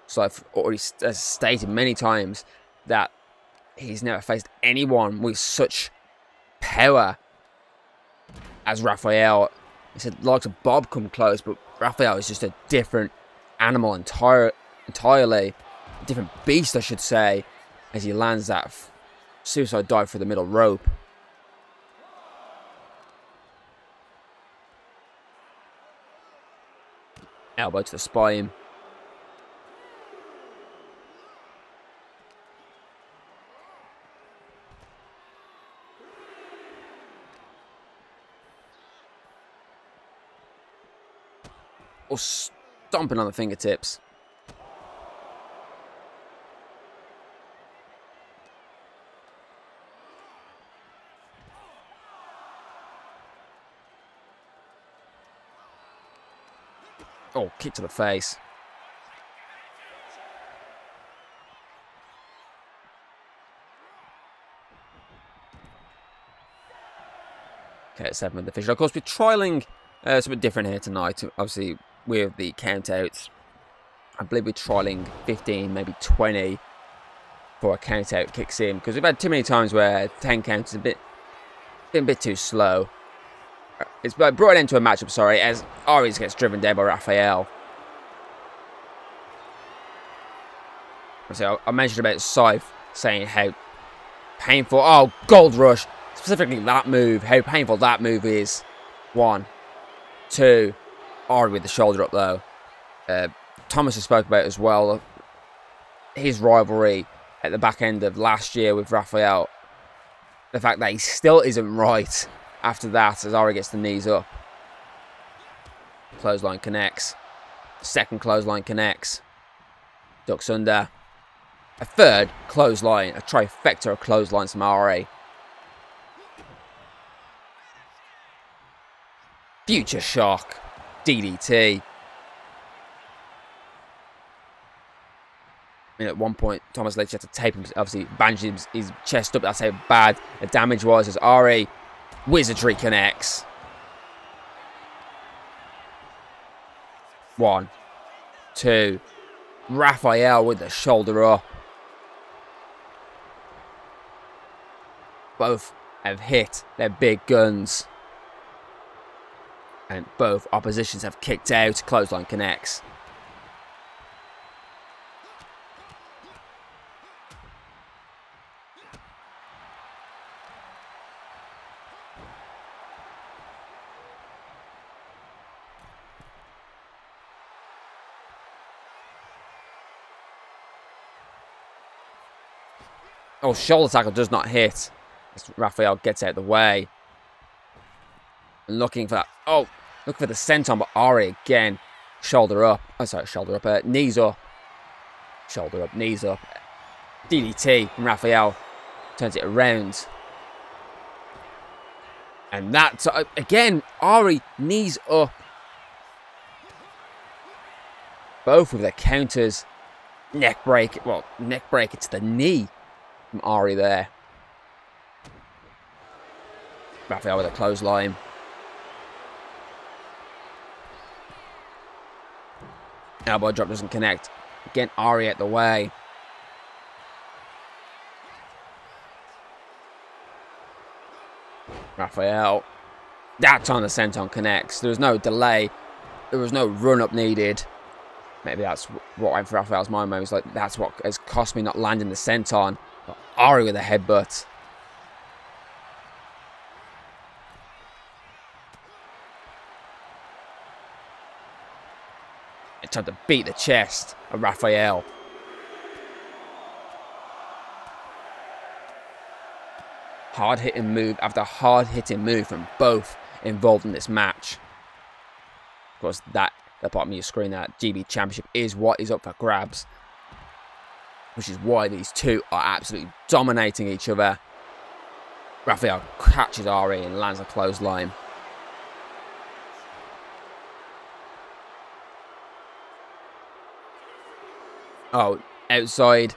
So I've already stated many times that he's never faced anyone with such power as Raphael. He said likes of Bob come close, but Raphael is just a different animal entirely. A different beast, I should say, as he lands that suicide dive through the middle rope. Elbow to the spine. Or stomping on the fingertips. Oh, kick to the face. Okay, 7 with the finish. Of course, we're trialling something different here tonight. Obviously, with the countouts. I believe we're trialling 15, maybe 20 before a count-out kicks in. Because we've had too many times where 10 count is been a bit too slow. It's brought it into a matchup, sorry, as Ari gets driven down by Raphael. So I mentioned about Scythe saying how painful, oh, Gold Rush, specifically that move, how painful that move is. 1, 2, Ari with the shoulder up though. Thomas has spoke about as well, his rivalry at the back end of last year with Raphael. The fact that he still isn't right after that as Ari gets the knees up. Clothesline connects. Second clothesline connects. Ducks under. A third clothesline, a trifecta of clotheslines from Ari. Future shock. DDT. I mean, at one point, Thomas Leach had to tape him, obviously bandage his chest up. That's how bad the damage was as Ari wizardry connects. 1, 2. Raphael with the shoulder up. Both have hit their big guns. And both oppositions have kicked out. Clothesline connects. Oh, shoulder tackle does not hit. As Raphael gets out of the way. And looking for that. Oh, looking for the senton, but Ari again. Shoulder up. Oh, sorry, shoulder up. Knees up. Shoulder up, knees up. DDT from Raphael. Turns it around. And that's, again, Ari, knees up. Both with their counters. Neck break. Well, neck break. It's the knee from Ari there. Raphael with a clothesline. Elbow drop doesn't connect. Again, Ari at the way. Raphael. That time the senton connects. There was no delay. There was no run-up needed. Maybe that's what went for Raphael's mind. Maybe it's like, that's what has cost me not landing the senton. But Ari with a headbutt. It's time to beat the chest of Raphael. Hard-hitting move after hard-hitting move from both involved in this match. Of course, that at the bottom of your screen, that GB Championship is what is up for grabs. Which is why these two are absolutely dominating each other. Raphael catches Ari and lands a clothesline. Oh, outside.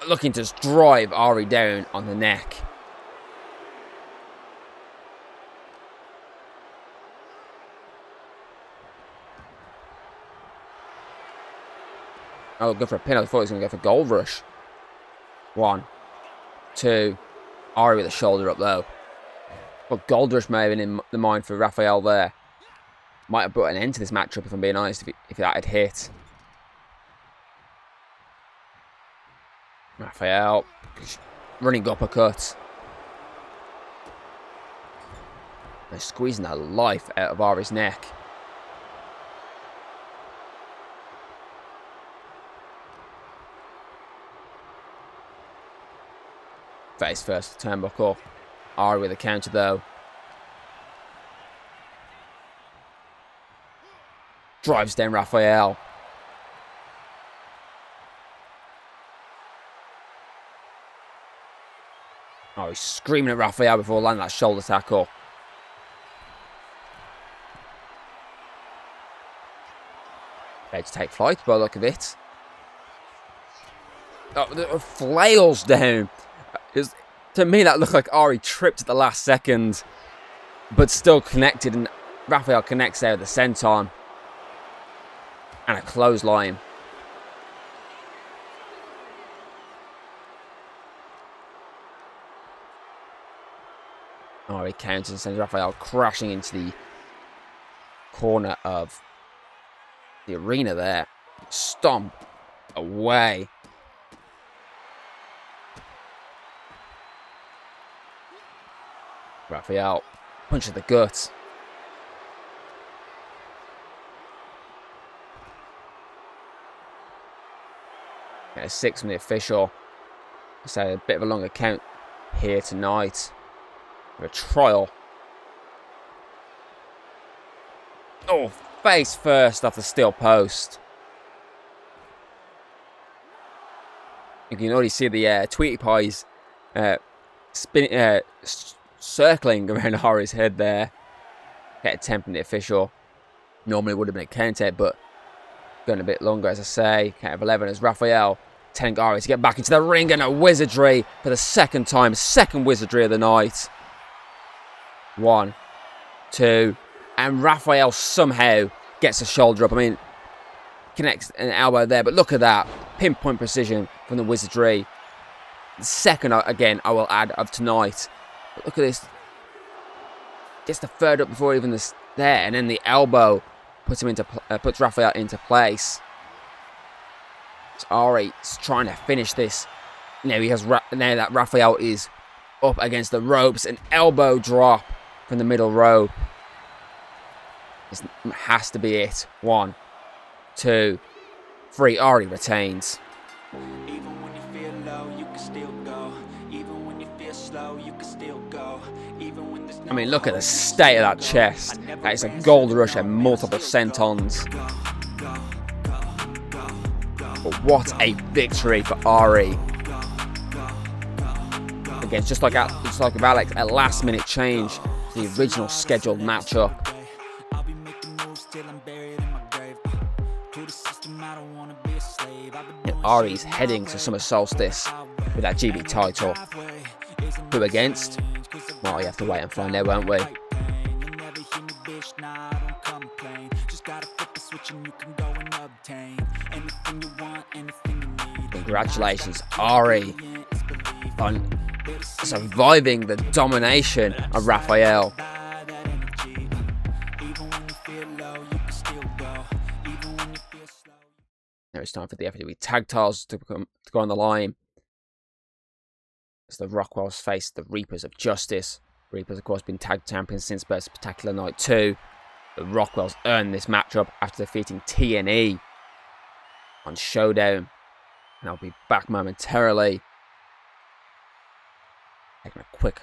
Looking to drive Ari down on the neck. Oh, go for a pin. I thought he was going to go for Gold Rush. 1, 2. Ari with the shoulder up though. But Gold Rush may have been in the mind for Raphael there. Might have brought an end to this matchup if I'm being honest, if that had hit. Raphael. Running uppercut. They're squeezing the life out of Ari's neck. Face first turnbuckle. Ari with a counter though. Drives down Raphael. Oh, he's screaming at Raphael before landing that shoulder tackle. Ready to take flight by the look of it. Oh, the flails down. To me, that looked like Ari tripped at the last second, but still connected, and Raphael connects there with the senton. And a clothesline. Ari counters and sends Raphael crashing into the corner of the arena there. Stomp away. Raphael punches the gut. A 6 from the official. So a bit of a longer count here tonight. A trial. Oh, face first off the steel post. You can already see the Tweety Pies circling around Ari's head there. Get a 10 from the official. Normally would have been a counter, but going a bit longer, as I say. Count of 11 as Raphael telling Ari to get back into the ring, and a wizardry for the second time. Second wizardry of the night. 1, 2, and Raphael somehow gets a shoulder up. I mean, connects an elbow there, but look at that. Pinpoint precision from the wizardry. The second, again, I will add, of tonight. But look at this. Gets the third up before even this there, and then the elbow puts Raphael into place. So Ari's trying to finish this. Now now that Raphael is up against the ropes, an elbow drop from the middle rope. This has to be it. 1, 2, 3. Ari retains. Even when you feel low, you can still go. Even when you feel slow, you can still go. Even when there's no, I mean, look at the state of that chest. That is a gold rush and multiple sentons. But what a victory for Ari. Again, just like with Alex, a last-minute change to the original scheduled matchup. And Ari's heading to Summer Solstice with that GB title. Who against? Well, you have to wait and find out, won't we? Congratulations, Ari, on surviving the domination of Raphael. Now it's time for the FAW tag titles to go on the line. As the Rockwells face the Reapers of Justice. Reapers, of course, been tag champions since their Spectacular Night 2. The Rockwells earned this matchup after defeating TNE on Showdown. And I'll be back momentarily. Taking a quick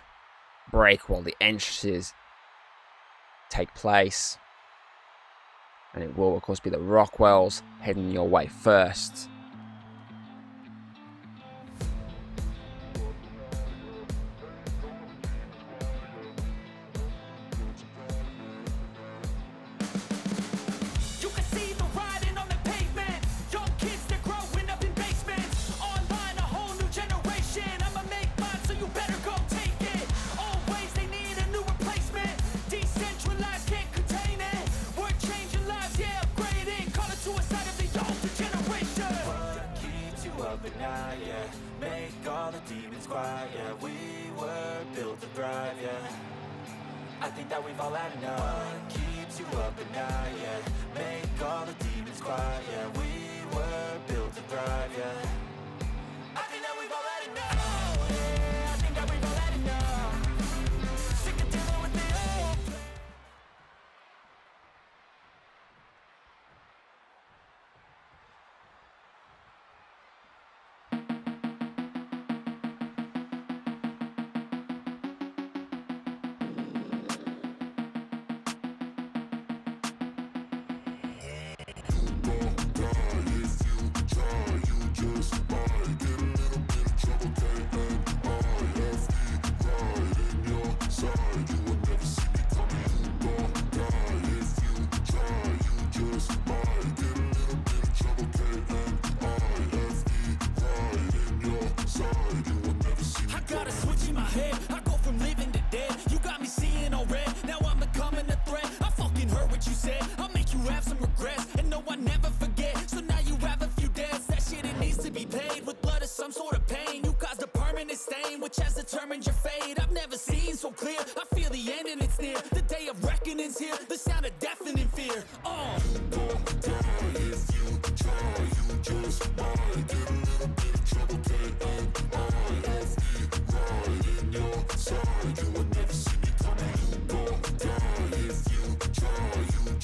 break while the entrances take place. And it will, of course, be the Rockwells heading your way first. I think that we've all had enough. What keeps you up at night, yeah. Make all the demons quiet, yeah. We were built to thrive, yeah. I think that we've all had enough. Yeah, I think that we've all had enough. Sick of dealing with the old.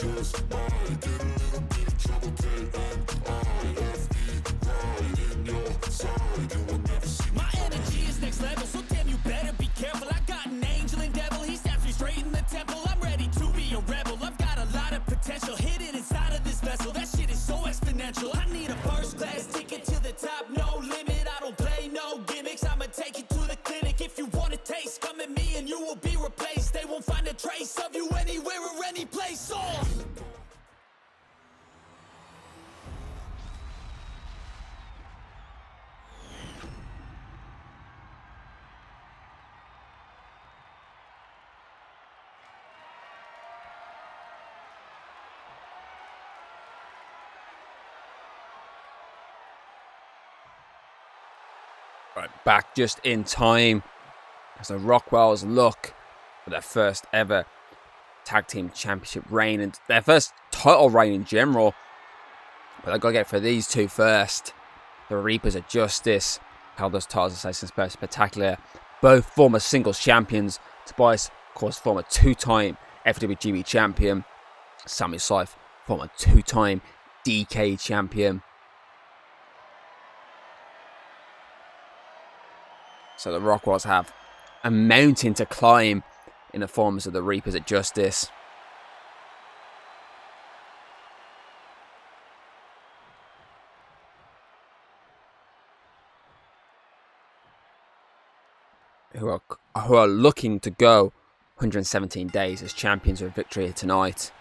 My energy is next level, so damn you better be careful. I got an angel and devil, he snaps me straight in the temple. I'm ready to be a rebel, I've got a lot of potential hidden inside of this vessel. That shit is so exponential. I need a first class ticket to the top, no limit. I don't play no gimmicks, I'ma take you to the clinic. If you want a taste, come at me and you will be replaced. They won't find a trace of you anywhere or any place. Right, back just in time as the Rockwells look for their first ever tag team championship reign and their first title reign in general. But I gotta get for these two first. The Reapers of Justice held those titles as Assassin's Spectacular. Both former singles champions. Tobias, of course, former two-time FWGB champion. Sammy Scythe, former two-time DK champion. So the Rockwells have a mountain to climb in the forms of the Reapers of Justice. Who are looking to go 117 days as champions with victory here tonight.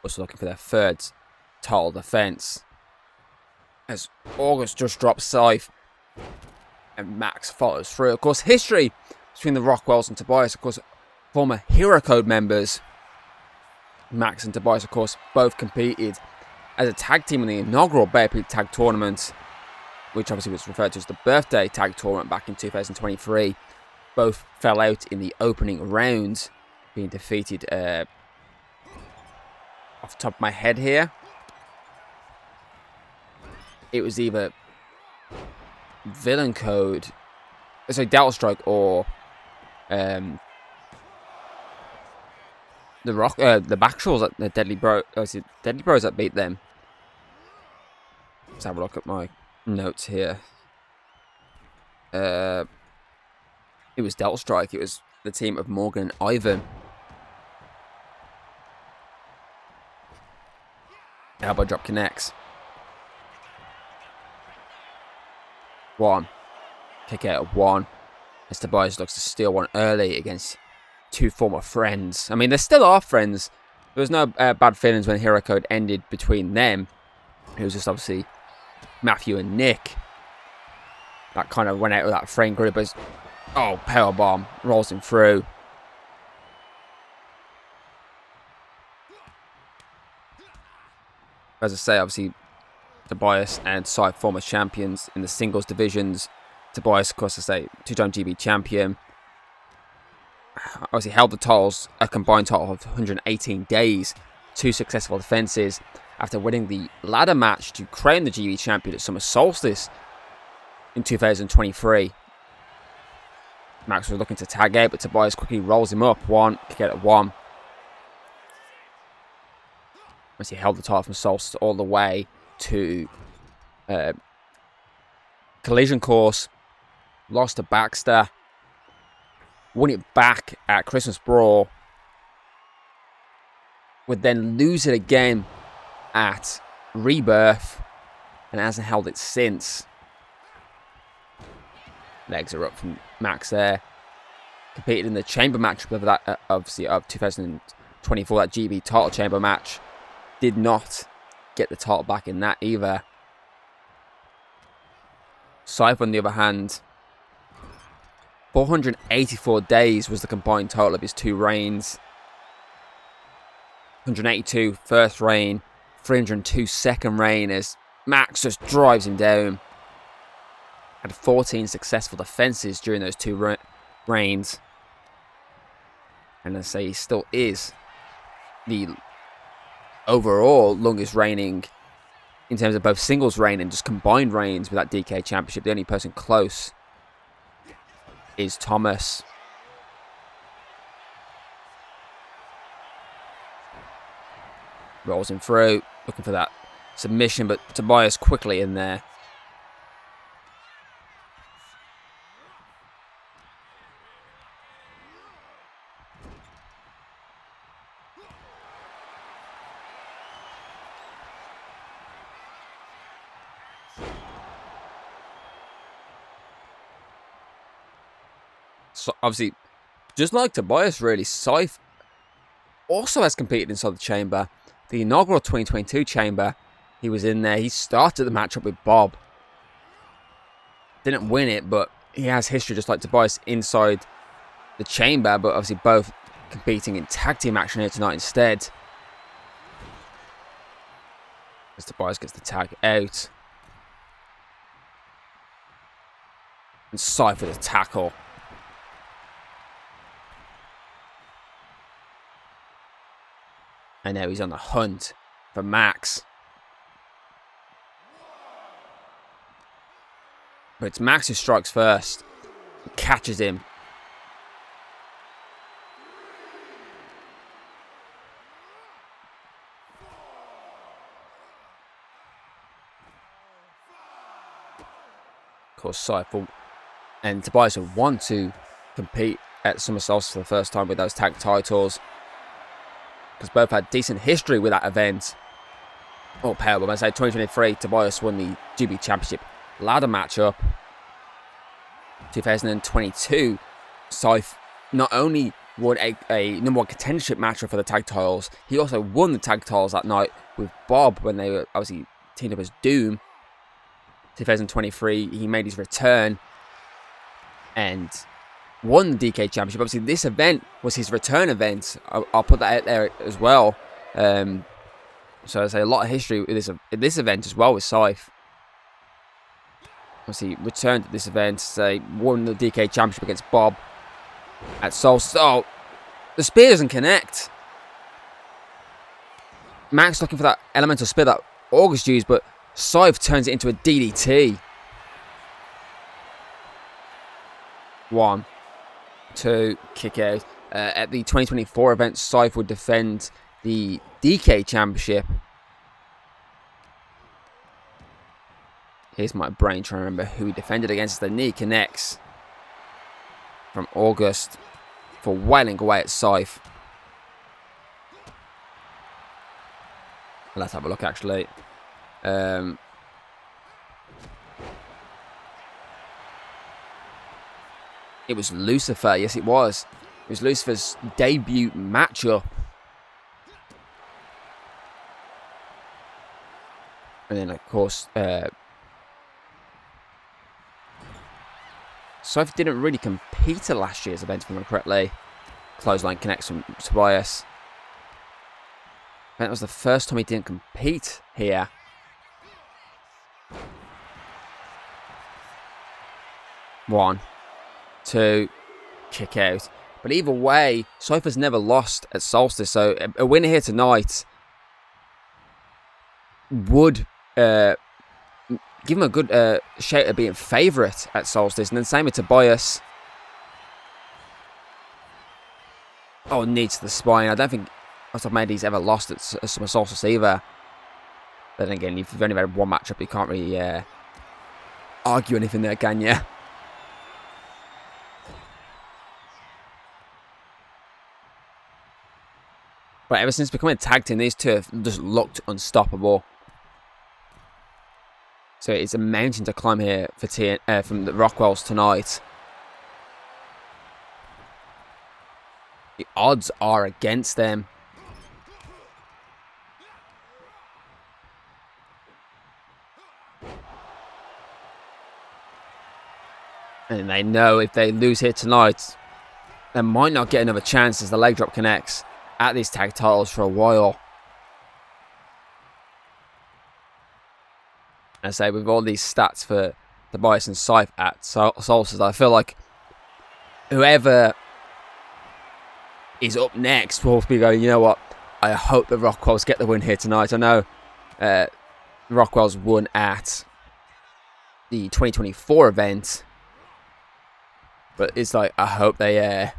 Also looking for their third title defense. As August just drops Scythe and Max follows through. Of course, history between the Rockwells and Tobias, of course, former Hero Code members. Max and Tobias, of course, both competed as a tag team in the inaugural Bear Pit Tag Tournament, which obviously was referred to as the Birthday Tag Tournament back in 2023. Both fell out in the opening round, being defeated off the top of my head here. It was either Villain Code, sorry, Delta Strike, or the Backshaw's, the Deadly Bros that beat them. Let's have a look at my notes here. It was Delta Strike. It was the team of Morgan and Ivan. Elbow drop connects. One. Kick out of one. As Tobias looks to steal one early against two former friends. I mean, they still are friends. There was no bad feelings when Hero Code ended between them. It was just obviously Matthew and Nick that kind of went out with that friend group as, oh, powerbomb, rolls him through. As I say, obviously, Tobias and Scythe former champions in the singles divisions. Tobias, of course, I say, two-time GB champion. Obviously held the titles, a combined total of 118 days. Two successful defenses after winning the ladder match to crown the GB champion at Summer Solstice in 2023. Max was looking to tag out, but Tobias quickly rolls him up. One, kick out at one. As he held the title from Solstice all the way to Collision Course. Lost to Baxter. Won it back at Christmas Brawl. Would then lose it again at Rebirth. And hasn't held it since. Legs are up from Max there. Competed in the chamber match of that, obviously, of 2024, that GB title chamber match. Did not get the title back in that either. Scythe, on the other hand, 484 days was the combined total of his two reigns. 182 first reign, 302 second reign as Max just drives him down. Had 14 successful defenses during those two reigns. And I say he still is the overall longest reigning in terms of both singles reign and just combined reigns with that DK championship. The only person close is Thomas. Rolls him through, looking for that submission, but Tobias quickly in there. So obviously, just like Tobias, really, Scythe also has competed inside the chamber. The inaugural 2022 chamber, he was in there. He started the matchup with Bob. Didn't win it, but he has history just like Tobias inside the chamber, but obviously both competing in tag team action here tonight instead. As Tobias gets the tag out. And Scythe with a tackle. And now he's on the hunt for Max. But it's Max who strikes first. Catches him. Of course, Scythe and Tobias will want to compete at Summer Solstice for the first time with those tag titles. Because both had decent history with that event. Oh, pale, but I say 2023, Tobias won the GB Championship ladder matchup. 2022, Scythe not only won a number one contendership matchup for the tag titles, he also won the tag titles that night with Bob when they were obviously teamed up as Doom. 2023, he made his return and won the DK Championship. Obviously, this event was his return event. I'll put that out there as well. So I say a lot of history with this event as well with Scythe. Obviously, returned to this event. Say won the DK Championship against Bob at Solstice. Oh, the spear doesn't connect. Max looking for that elemental spear that August used, but Scythe turns it into a DDT. 1, 2, kick out. At the 2024 event, Scythe would defend the DK Championship. Here's my brain trying to remember who he defended against. The knee connects from August for wailing away at Scythe. Let's have a look, actually. It was Lucifer. Yes, it was. It was Lucifer's debut matchup. And then, of course, Scythe didn't really compete at last year's event, if I remember correctly. Clothesline connects from Tobias. That was the first time he didn't compete here. One, two, kick out. But either way, Scythe has never lost at Solstice, so a win here tonight would give him a good shout at being favourite at Solstice. And then same with Tobias. Oh, knee to the spine. I don't think he's ever lost at Summer Solstice either. But then again, if you've only had one matchup, you can't really argue anything there, can you? But ever since becoming a tag team, these two have just looked unstoppable. So it's a mountain to climb here for from the Rockwells tonight. The odds are against them. And they know if they lose here tonight, they might not get another chance as the leg drop connects at these tag titles for a while. I say with all these stats for Tobias and Scythe at Solstice, I feel like whoever is up next will be going, you know what, I hope the Rockwells get the win here tonight. I know Rockwells won at the 2024 event, but it's like, I hope they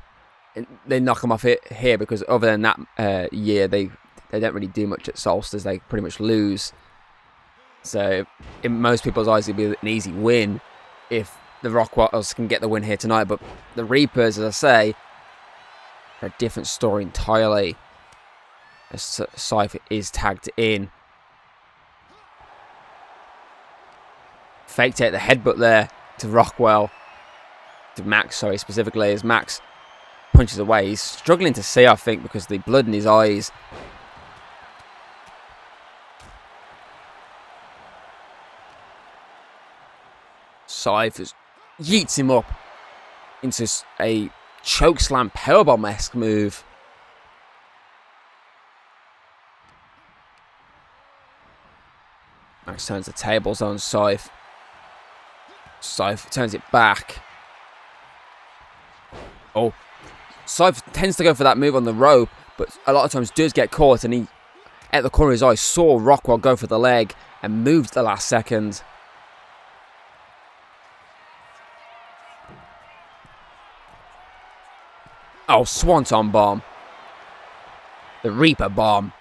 knock them off here, because other than that year, they they don't really do much at Solstice. They pretty much lose. So in most people's eyes, it'd be an easy win if the Rockwells can get the win here tonight. But the Reapers, as I say, are a different story entirely. As Cypher is tagged in. Faked out the headbutt there to Rockwell. To Max, sorry, specifically, as Max punches away. He's struggling to see, I think, because of the blood in his eyes. Cypher yeets him up into a chokeslam powerbomb-esque move. Max turns the tables on Cypher. Cypher turns it back. Oh, Cypher tends to go for that move on the rope, but a lot of times does get caught, and he, at the corner of his eye, saw Rockwell go for the leg and moved at the last second. Oh, Swanton bomb. The Reaper bomb.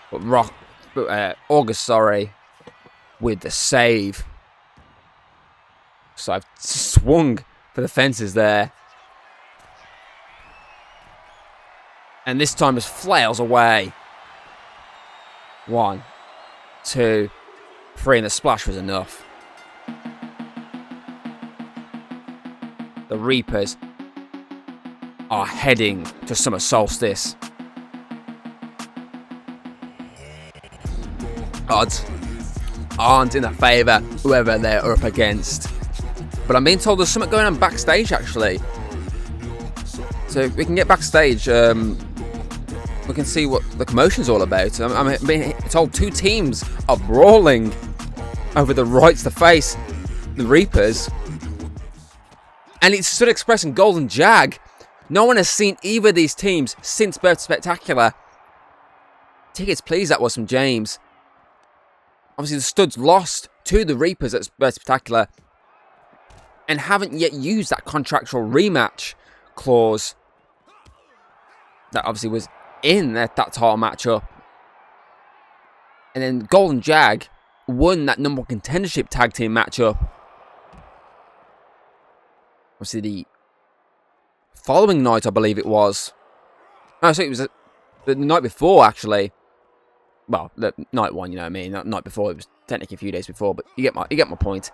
But August, sorry, with the save. So I've swung for the fences there. And this time just flails away. 1, 2, 3, and the splash was enough. The Reapers are heading to Summer Solstice. Odds aren't in their favour, whoever they're up against. But I'm being told there's something going on backstage, actually. So if we can get backstage, we can see what the commotion's all about. I'm being told 2 teams are brawling over the rights to face the Reapers. And it's stood expressing Golden Jag. No one has seen either of these teams since Birth Spectacular. Tickets, please, that was from James. Obviously, the Studs lost to the Reapers at Birth Spectacular and haven't yet used that contractual rematch clause that obviously was in that title matchup. And then Golden Jag won that number 1 contendership tag team matchup. Obviously, the following night, I believe it was. No, so it was the night before, actually. Well, the night 1, you know what I mean. Not night before. It was technically a few days before, but you get my point.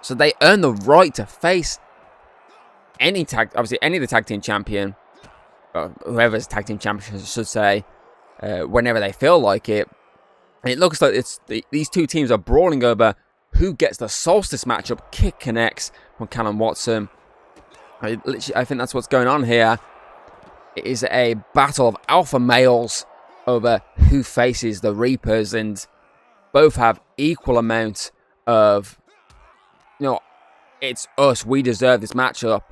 So they earn the right to face any of the tag team champion, or whoever's tag team champion, I should say, whenever they feel like it. And it looks like these 2 teams are brawling over who gets the Solstice matchup. Kick connects from Callum Watson. I think that's what's going on here. It is a battle of alpha males over who faces the Reapers, and both have equal amount of, it's us, we deserve this matchup.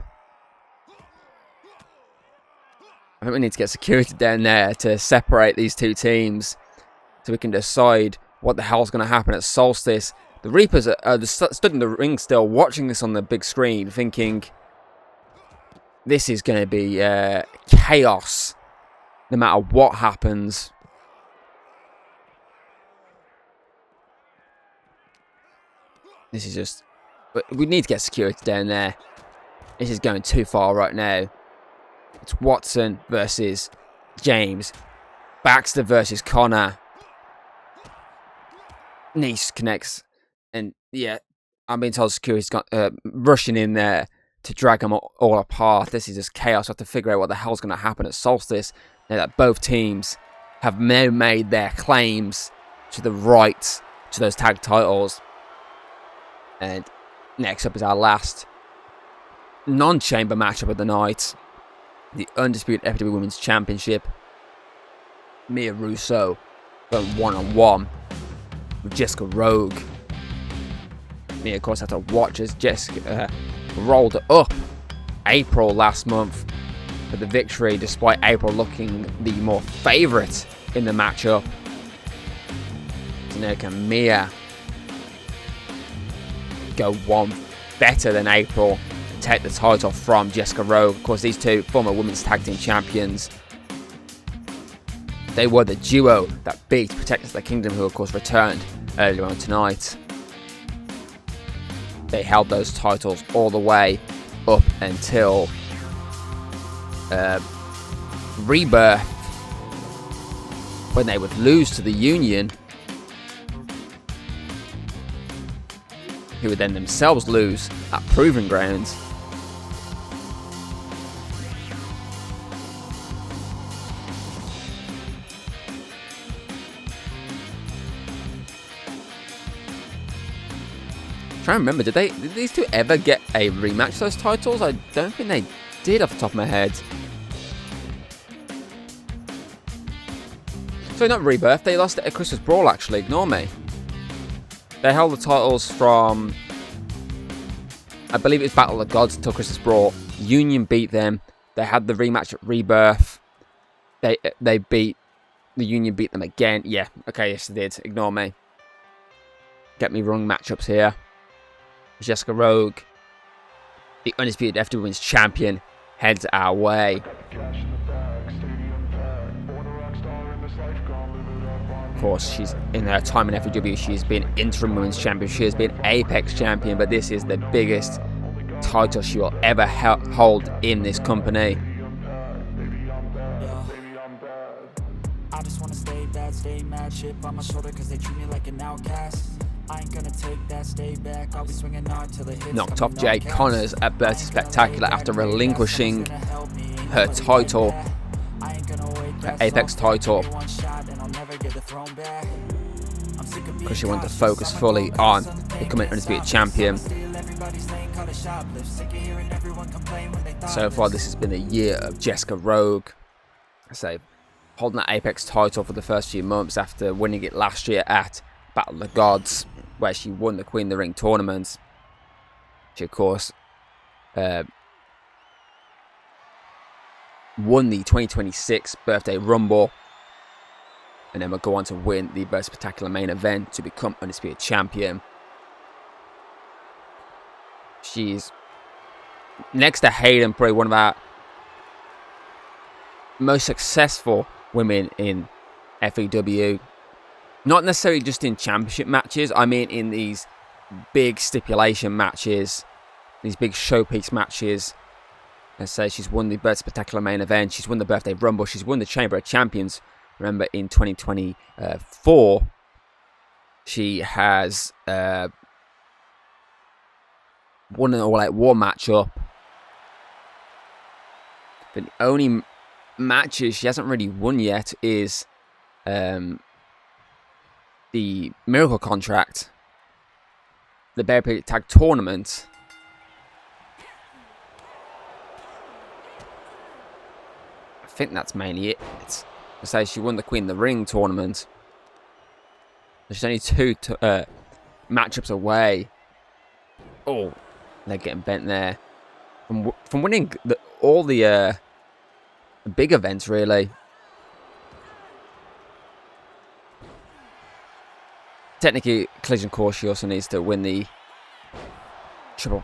I think we need to get security down there to separate these 2 teams so we can decide what the hell's going to happen at Solstice. The Reapers are stood in the ring still, watching this on the big screen, thinking this is going to be chaos no matter what happens. This is just... we need to get security down there. This is going too far right now. It's Watson versus James. Baxter versus Connor. Nice connects. And yeah, I'm being told security's got rushing in there to drag them all apart. This is just chaos. I have to figure out what the hell's going to happen at Solstice now that both teams have now made their claims to the rights to those tag titles. And next up is our last non-chamber matchup of the night. The Undisputed FW Women's Championship. Mia Russo going one-on-one with Jessica Rogue. Mia, of course, had to watch as Jessica rolled up April last month for the victory, despite April looking the more favourite in the matchup. So now can Mia go one better than April and take the title from Jessica Rogue? Of course, these 2 former women's tag team champions. They were the duo that beat Protectors of the Kingdom, who of course returned earlier on tonight. They held those titles all the way up until Rebirth, when they would lose to the Union, who would then themselves lose at Proving Grounds. Trying to remember, did these two ever get a rematch of those titles? I don't think they did off the top of my head. So not Rebirth, they lost it at Christmas Brawl actually, ignore me. They held the titles from, I believe it was Battle of the Gods until Christmas Brawl. Union beat them. They had the rematch at Rebirth. The Union beat them again. Yeah, okay, yes they did, ignore me. Get me wrong matchups here. Jessica Rogue, the Undisputed FW Women's Champion, heads our way. Of course, she's in her time in FW, she's been Interim Women's Champion, she has been Apex Champion, but this is the biggest title she will ever hold in this company. I just wanna stay bad, stay mad, chip on my shoulder cause they treat me like an outcast. I ain't gonna take that, stay back, I'll be swinging hard till it hits. Knocked off Jade Connors at Bertie Spectacular after relinquishing her title, her Apex title, because she wanted to focus fully on becoming Undisputed Champion. So far this has been a year of Jessica Rogue, holding that Apex title for the first few months after winning it last year at Battle of the Gods, where she won the Queen of the Ring tournament. She, of course, won the 2026 Birthday Rumble, and then will go on to win the Birthday Spectacular main event to become Undisputed Champion. She's, next to Hayden, probably one of our most successful women in FEW. Not necessarily just in championship matches, I mean in these big stipulation matches, these big showpiece matches. Let's say she's won the Birthday Spectacular main event, she's won the Birthday Rumble, she's won the Chamber of Champions. Remember in 2024, she has won an All Out War matchup. But the only matches she hasn't really won yet is the Miracle Contract, the Bear Pit Tag Tournament, I think that's mainly it. I say she won the Queen of the Ring tournament. She's only two matchups away. Oh, they're getting bent there from winning all the big events, really. Technically, Collision Course, she also needs to win the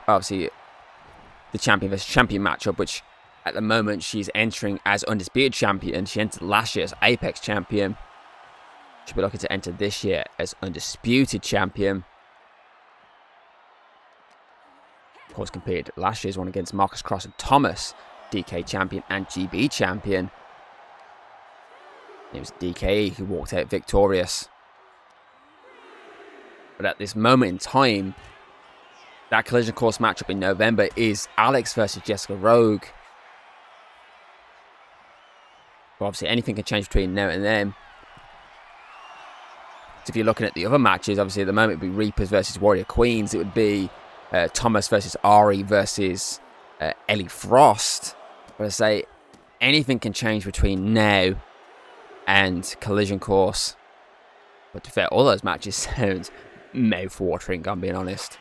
obviously the Champion vs Champion matchup, which at the moment she's entering as Undisputed Champion. She entered last year as Apex Champion. She'll be looking to enter this year as Undisputed Champion. Of course, competed last year's one against Marcus Cross and Thomas, DK Champion and GB Champion. It was DKE who walked out victorious. But at this moment in time, that Collision Course matchup in November is Alex versus Jessica Rogue. But obviously, anything can change between now and then. So if you're looking at the other matches, obviously at the moment it would be Reapers versus Warrior Queens. It would be Thomas versus Ari versus Ellie Frost. But I say anything can change between now and Collision Course. But to be fair, all those matches sound mouth-watering, I'm being honest.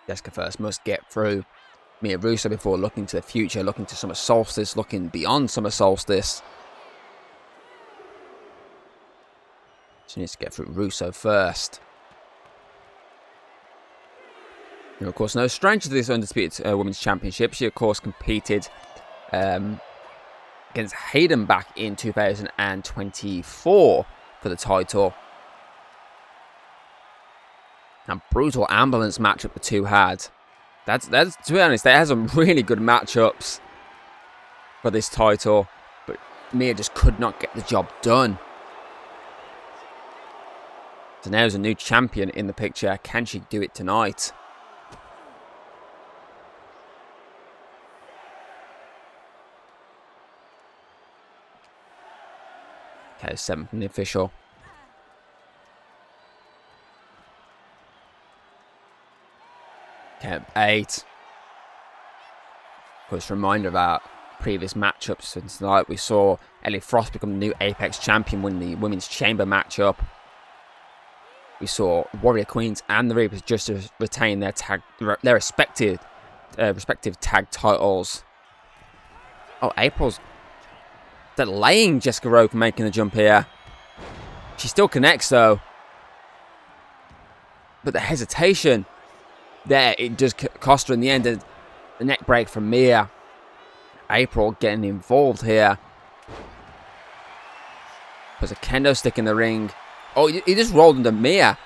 Jessica first must get through Mia Russo before looking to the future, looking to Summer Solstice, looking beyond Summer Solstice. She needs to get through Russo first. And of course, no stranger to this Undisputed Women's Championship. She, of course, competed against Hayden back in 2024 for the title. And brutal ambulance matchup the two had. That's to be honest, they had some really good matchups for this title, but Mia just could not get the job done. So now there's a new champion in the picture. Can she do it tonight? Okay, 7 from the official. Okay, 8. Of course, reminder of our previous matchups. And tonight we saw Ellie Frost become the new Apex champion, winning the Women's Chamber matchup. We saw Warrior Queens and the Reapers just to retain their respective tag titles. Oh, April's delaying Jessica Rowe from making the jump here. She still connects though. But the hesitation there, it just cost her in the end. The neck break from Mia. April getting involved here. There's a kendo stick in the ring. Oh, he just rolled into Mia.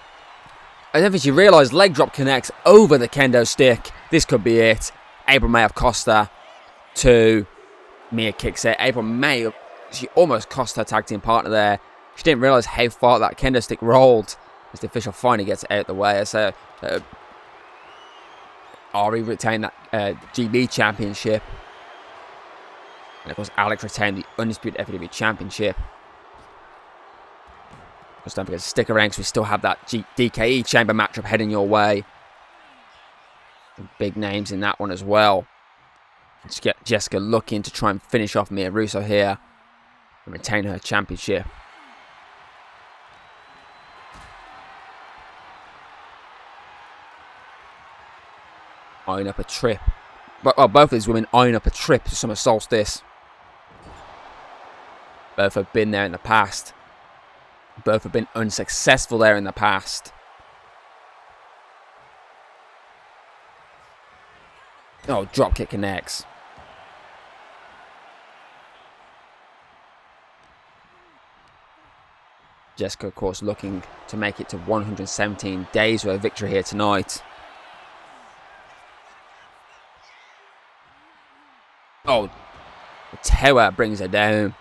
I don't think she realised leg drop connects over the kendo stick. This could be it. April may have cost her. 2. Mia kicks it. April may have... She almost cost her tag team partner there. She didn't realise how far that kendo stick rolled. As the official finally gets it out of the way. So, Ari retained that GB championship. And of course, Alex retained the Undisputed FAW championship. Of course, don't forget to stick around because we still have that DKE chamber matchup heading your way. Some big names in that one as well. Let's get Jessica looking to try and finish off Mia Russo here and retain her championship. Eyeing up a trip. Well, both of these women eyeing up a trip to Summer Solstice. Both have been there in the past. Both have been unsuccessful there in the past. Oh, dropkick connects. Jessica, of course, looking to make it to 117 days with a victory here tonight. Oh, the tower brings her down.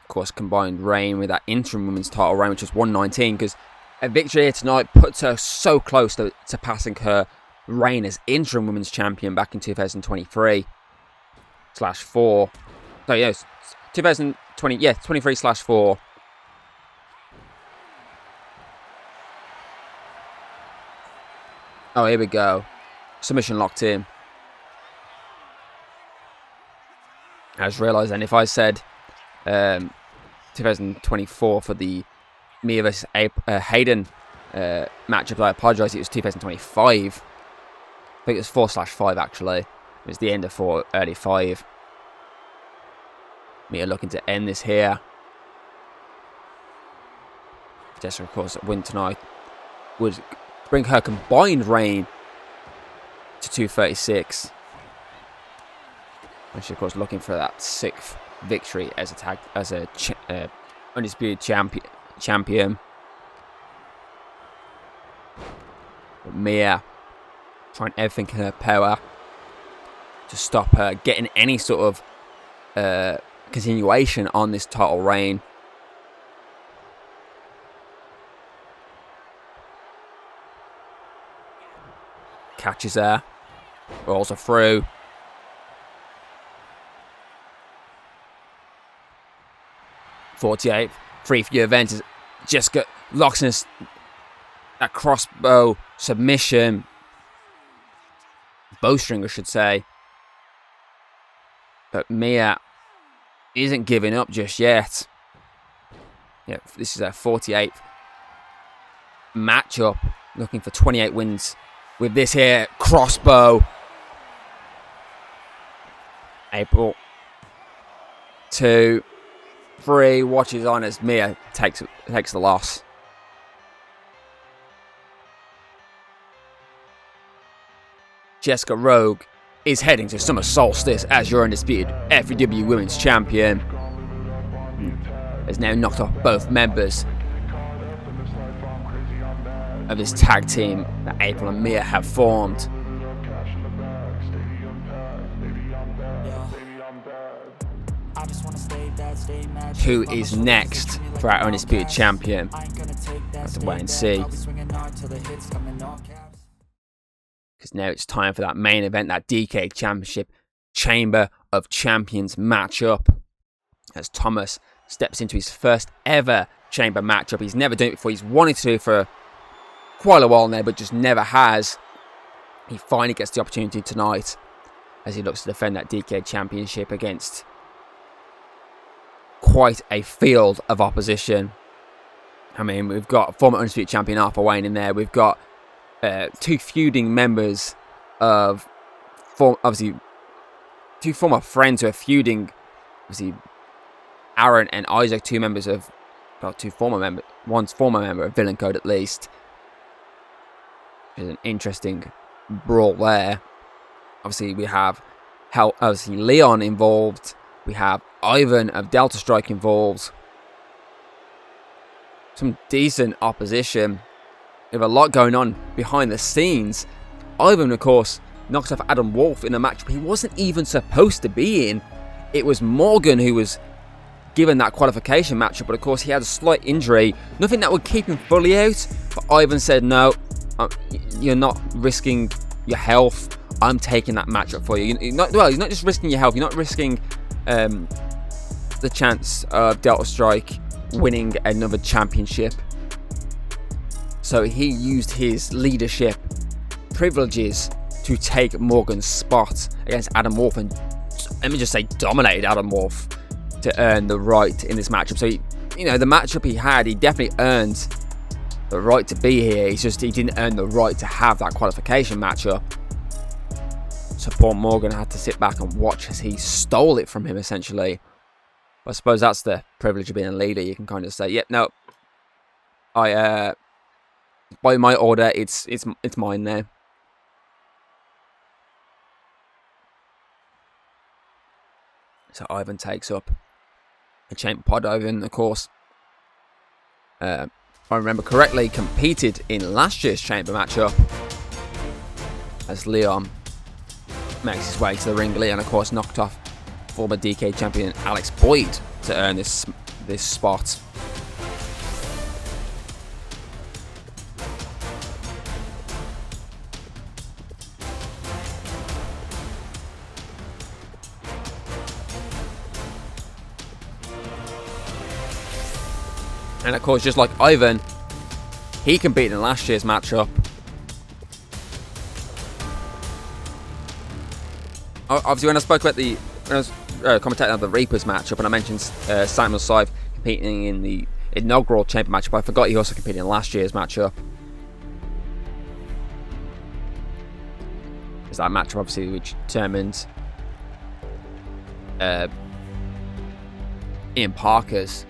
Of course, combined reign with that interim women's title reign, which was 119, because a victory here tonight puts her so close to passing her reign as interim women's champion back in 2023/4. So yes, 2020, yeah, 23/4. Oh, here we go. Submission locked in. I just realised then if I said 2024 for the Mia vs Hayden matchup, I apologise, it was 2025. I think it was 4/5 actually. It was the end of 4, early 5. Mia looking to end this here. Jessica, of course, win tonight would bring her combined reign to 236. And she, of course, looking for that 6th victory as a Undisputed champion. But Mia trying everything in her power to stop her getting any sort of continuation on this title reign. Catches her. Rolls her through. '48. Free for your event is Jessica locks in that crossbow submission. Bowstring, I should say. But Mia isn't giving up just yet. Yeah, this is her 48th matchup. Looking for 28 wins with this here crossbow. April 2. referee watches on as Mia takes the loss. Jessica Rogue is heading to Summer Solstice as your undisputed FEW Women's Champion. Has now knocked off both members of this tag team that April and Mia have formed. Who is next for our undisputed champion? Have to wait and see. Because now it's time for that main event, that DK Championship Chamber of Champions matchup. As Thomas steps into his first ever chamber matchup. He's never done it before. He's wanted to do it for quite a while now, but just never has. He finally gets the opportunity tonight as he looks to defend that DK Championship against quite a field of opposition. I mean, we've got former Undisputed Champion Arthur Wayne in there. We've got two feuding members of, obviously, two former friends who are feuding. Obviously, Aaron and Isaac, two members of, well, one's former member of Villain Code at least. There's an interesting brawl there. Obviously, we have Leon involved. We have Ivan of Delta Strike involved. Some decent opposition. We have a lot going on behind the scenes. Ivan, of course, knocks off Adam Wolf in a match he wasn't even supposed to be in. It was Morgan who was given that qualification matchup, but of course he had a slight injury. Nothing that would keep him fully out. But Ivan said, no, you're not risking your health. I'm taking that matchup for you. He's not just risking your health. You're not risking the chance of Delta Strike winning another championship. So he used his leadership privileges to take Morgan's spot against Adam Wolf, and let me just say dominated Adam Wolf to earn the right in this matchup. So the matchup he had, he definitely earned the right to be here. It's just he didn't earn the right to have that qualification matchup. So poor Morgan had to sit back and watch as he stole it from him, essentially. But I suppose that's the privilege of being a leader. You can kind of say, "Yep, no, by my order, it's mine now." So Ivan takes up a chamber pod. Ivan, of course, if I remember correctly, competed in last year's chamber matchup as Leon makes his way to the ring. Leon, of course, knocked off former DK champion Alex Boyd to earn this spot. And of course, just like Ivan, he competed in last year's matchup. Obviously, when I was commentating on the Reapers matchup, and I mentioned Samuel Syve competing in the inaugural chamber matchup, I forgot he also competed in last year's matchup. It's that matchup, obviously, which determined Ian Parker's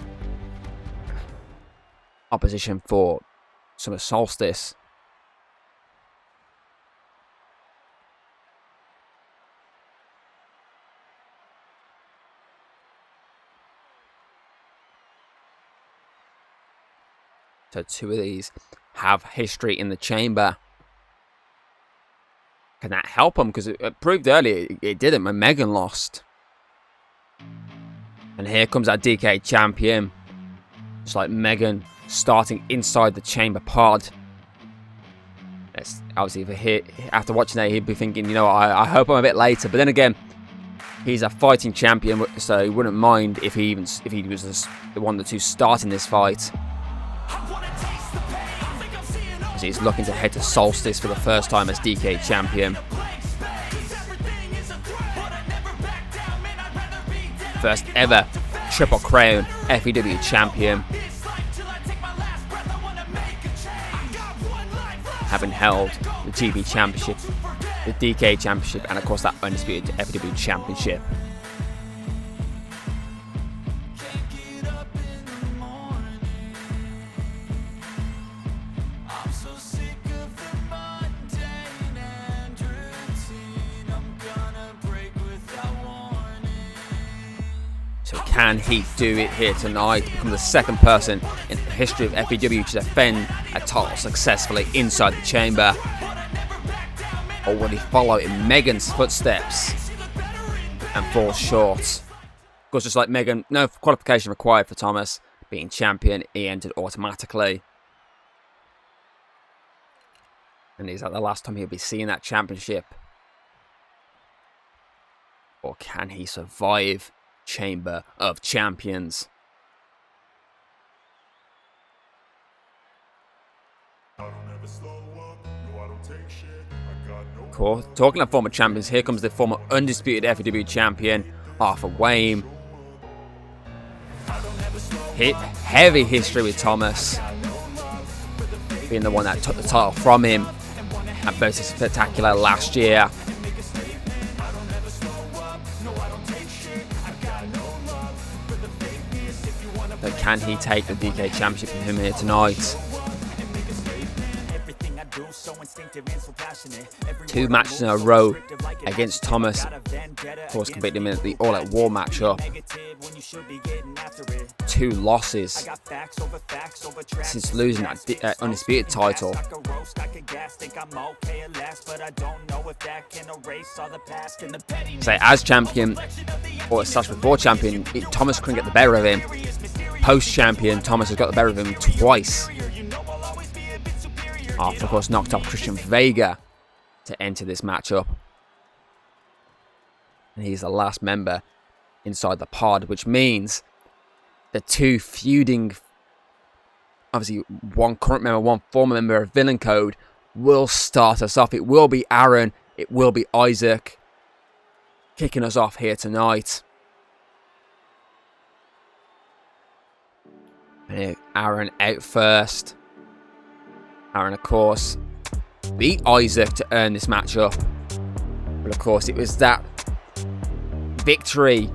opposition for Summer Solstice. So two of these have history in the chamber. Can that help them? Because it proved earlier it didn't when Megan lost. And here comes our DK champion. Just like Megan starting inside the chamber pod. It's obviously, after watching that, he'd be thinking, I hope I'm a bit later. But then again, he's a fighting champion, so he wouldn't mind if he was the one to start in this fight. As he's looking to head to Solstice for the first time as DK champion. First ever Triple Crown FEW champion. Having held the GB Championship, the DK Championship, and of course that Undisputed FEW Championship. can he do it here tonight? Become the second person in the history of FAW to defend a title successfully inside the chamber. Or will he follow in Megan's footsteps and fall short? Of course, just like Megan, no qualification required for Thomas. Being champion, he entered automatically. And is that the last time he'll be seeing that championship? Or can he survive Chamber of Champions? Cool. Talking of former champions, here comes the former undisputed FAW champion, Arthur Wayne. Heavy history with Thomas, being the one that took the title from him at Versus Spectacular last year. But can he take the DK Championship from him here tonight? 2 matches in a row against Thomas. Of course, completed him in the All Out War matchup. 2 losses since losing that Undisputed title. So as champion, or as before champion, Thomas couldn't get the better of him. Post-champion, Thomas has got the better of him twice. After, of course, knocked off Christian Vega to enter this matchup. And he's the last member inside the pod, which means the 2 feuding, obviously one current member, one former member of Villain Code, will start us off. It will be Aaron, it will be Isaac, kicking us off here tonight. And Aaron out first. Aaron, of course, beat Isaac to earn this matchup. But of course, it was that victory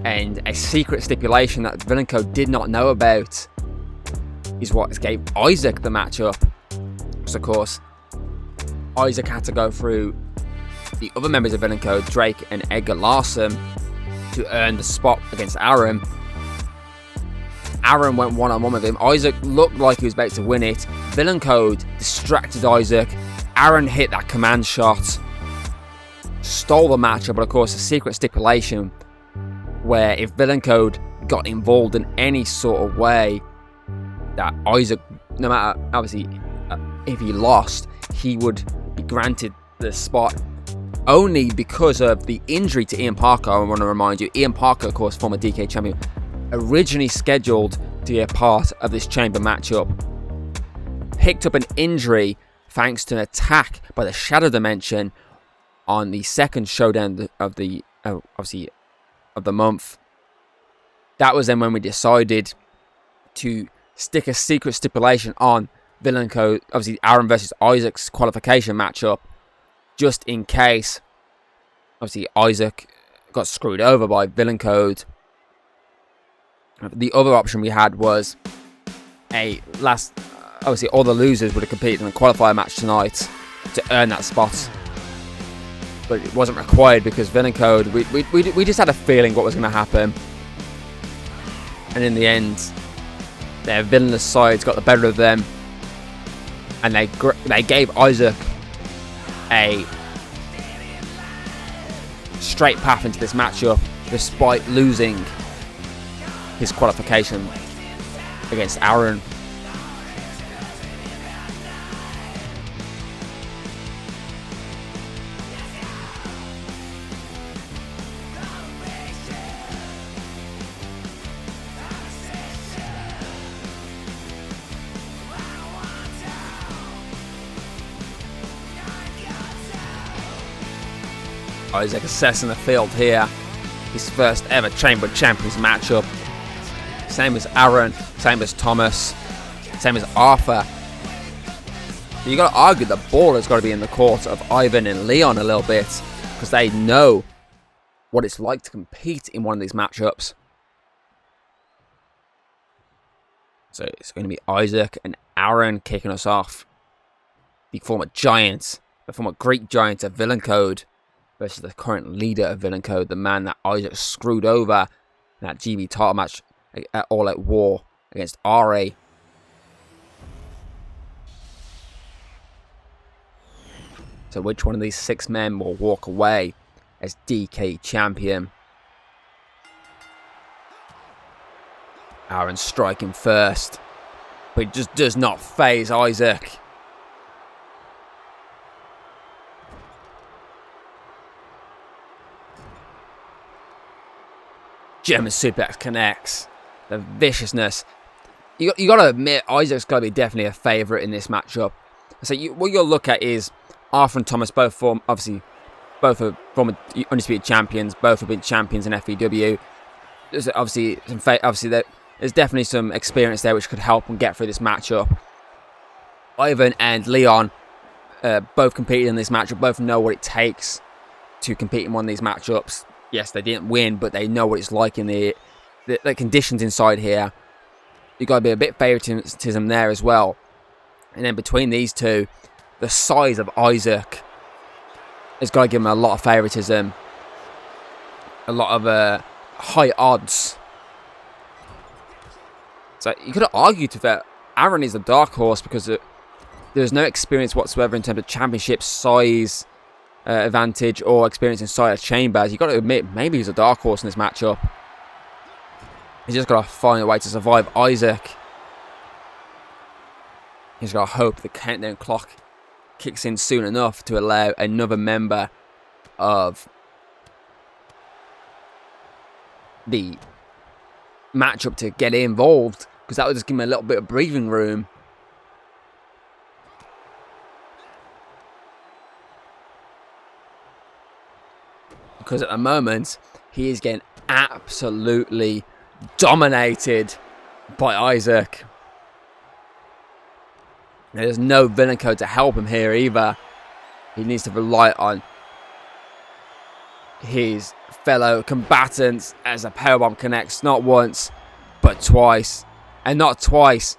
and a secret stipulation that Villain Code did not know about is what gave Isaac the matchup. Because, of course, Isaac had to go through the other members of Villain Code, Drake and Edgar Larson, to earn the spot against Aaron. Aaron went one-on-one with him. Isaac looked like he was about to win it. Villain Code distracted Isaac. Aaron hit that command shot, stole the matchup, but of course a secret stipulation where if Villain Code got involved in any sort of way, that Isaac, no matter, obviously, if he lost, he would be granted the spot only because of the injury to Ian Parker. I want to remind you, Ian Parker, of course, former DK champion, originally scheduled to be a part of this chamber matchup, picked up an injury thanks to an attack by the Shadow Dimension on the second showdown of the month. That was then when we decided to stick a secret stipulation on Villain Code, obviously Aaron versus Isaac's qualification matchup, just in case obviously Isaac got screwed over by Villain Code. The other option we had was obviously all the losers would have competed in a qualifier match tonight to earn that spot, but it wasn't required because Villain Code, we just had a feeling what was going to happen, and in the end their villainous sides got the better of them, and they gave Isaac a straight path into this matchup despite losing his qualification against Aaron. Isaac assessing the field here. His first ever Chamber Champions matchup. Same as Aaron, same as Thomas, same as Arthur. So you got to argue the ball has got to be in the court of Ivan and Leon a little bit, because they know what it's like to compete in one of these matchups. So it's going to be Isaac and Aaron kicking us off. The former giant, the former Greek giant of Villain Code versus the current leader of Villain Code, the man that Isaac screwed over in that GB title match at All Out War against Ari. So which one of these 6 men will walk away as DK champion? Aaron striking first, but it just does not faze Isaac. German suplex connects. The viciousness. You got to admit, Isaac's got to be definitely a favourite in this matchup. So what you'll look at is Arthur and Thomas, both are former Undisputed champions. Both have been champions in FEW. There's there's definitely some experience there which could help them get through this matchup. Ivan and Leon both competed in this matchup. Both know what it takes to compete in one of these matchups. Yes, they didn't win, but they know what it's like in the conditions inside here. You've got to be a bit favoritism there as well. And then between these two, the size of Isaac has got to give him a lot of favoritism. A lot of high odds. So you could have argued that Aaron is a dark horse because there's no experience whatsoever in terms of championship size advantage or experience inside of chambers. You've got to admit, maybe he's a dark horse in this matchup. He's just got to find a way to survive Isaac. He's got to hope the countdown clock kicks in soon enough to allow another member of the matchup to get involved, because that would just give him a little bit of breathing room. Because at the moment, he is getting absolutely dominated by Isaac. There's no villain code to help him here either. He needs to rely on his fellow combatants as a powerbomb connects not once, but twice. And not twice,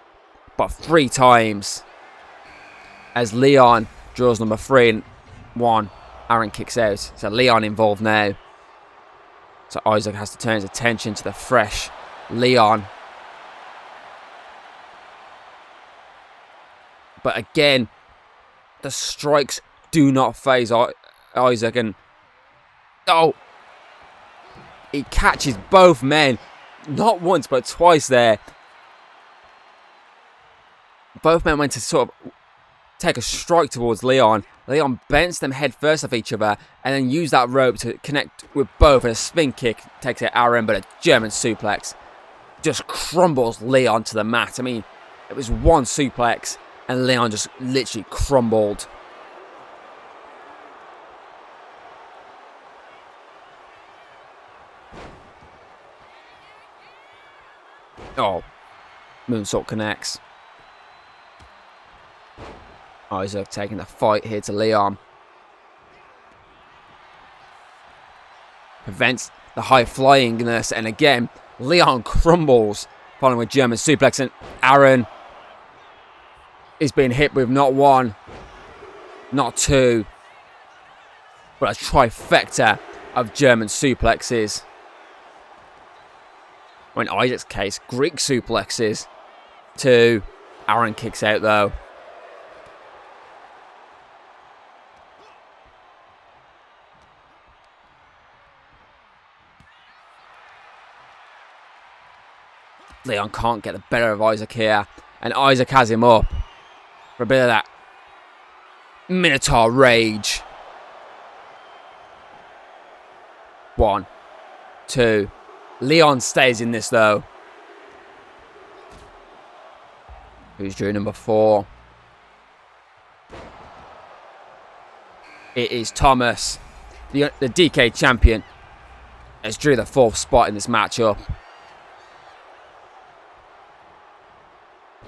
but 3 times. As Leon draws number 3 and 1. Aaron kicks out. So Leon involved now. So Isaac has to turn his attention to the fresh Leon. But again, the strikes do not faze Isaac. And he catches both men. Not once, but twice there. Both men went to sort of take a strike towards Leon. Leon bends them head first off each other and then use that rope to connect with both. And a spin kick takes out Aaron, but a German suplex just crumbles Leon to the mat. I mean, it was one suplex and Leon just literally crumbled. Moonsault connects. Isaac taking the fight here to Leon. Prevents the high flyingness, and again, Leon crumbles following a German suplex, and Aaron is being hit with not 1, not 2, but a trifecta of German suplexes. Or in Isaac's case, Greek suplexes. 2. Aaron kicks out though. Leon can't get the better of Isaac here. And Isaac has him up for a bit of that Minotaur rage. 1, 2. Leon stays in this though. Who's drew number 4? It is Thomas, the DK champion, has drew the 4th spot in this matchup.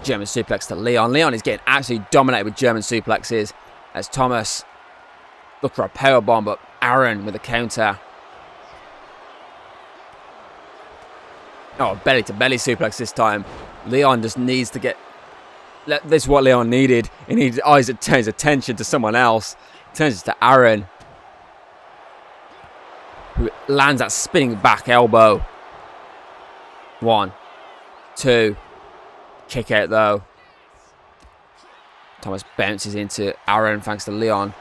German suplex to Leon. Leon is getting absolutely dominated with German suplexes as Thomas look for a powerbomb, but Aaron with a counter. Belly to belly suplex this time. Leon just needs to get... This is what Leon needed. He needed Isaac to turn his attention to someone else. Turns it to Aaron, who lands that spinning back elbow. 1, 2. Kick out though. Thomas bounces into Aaron thanks to Leon.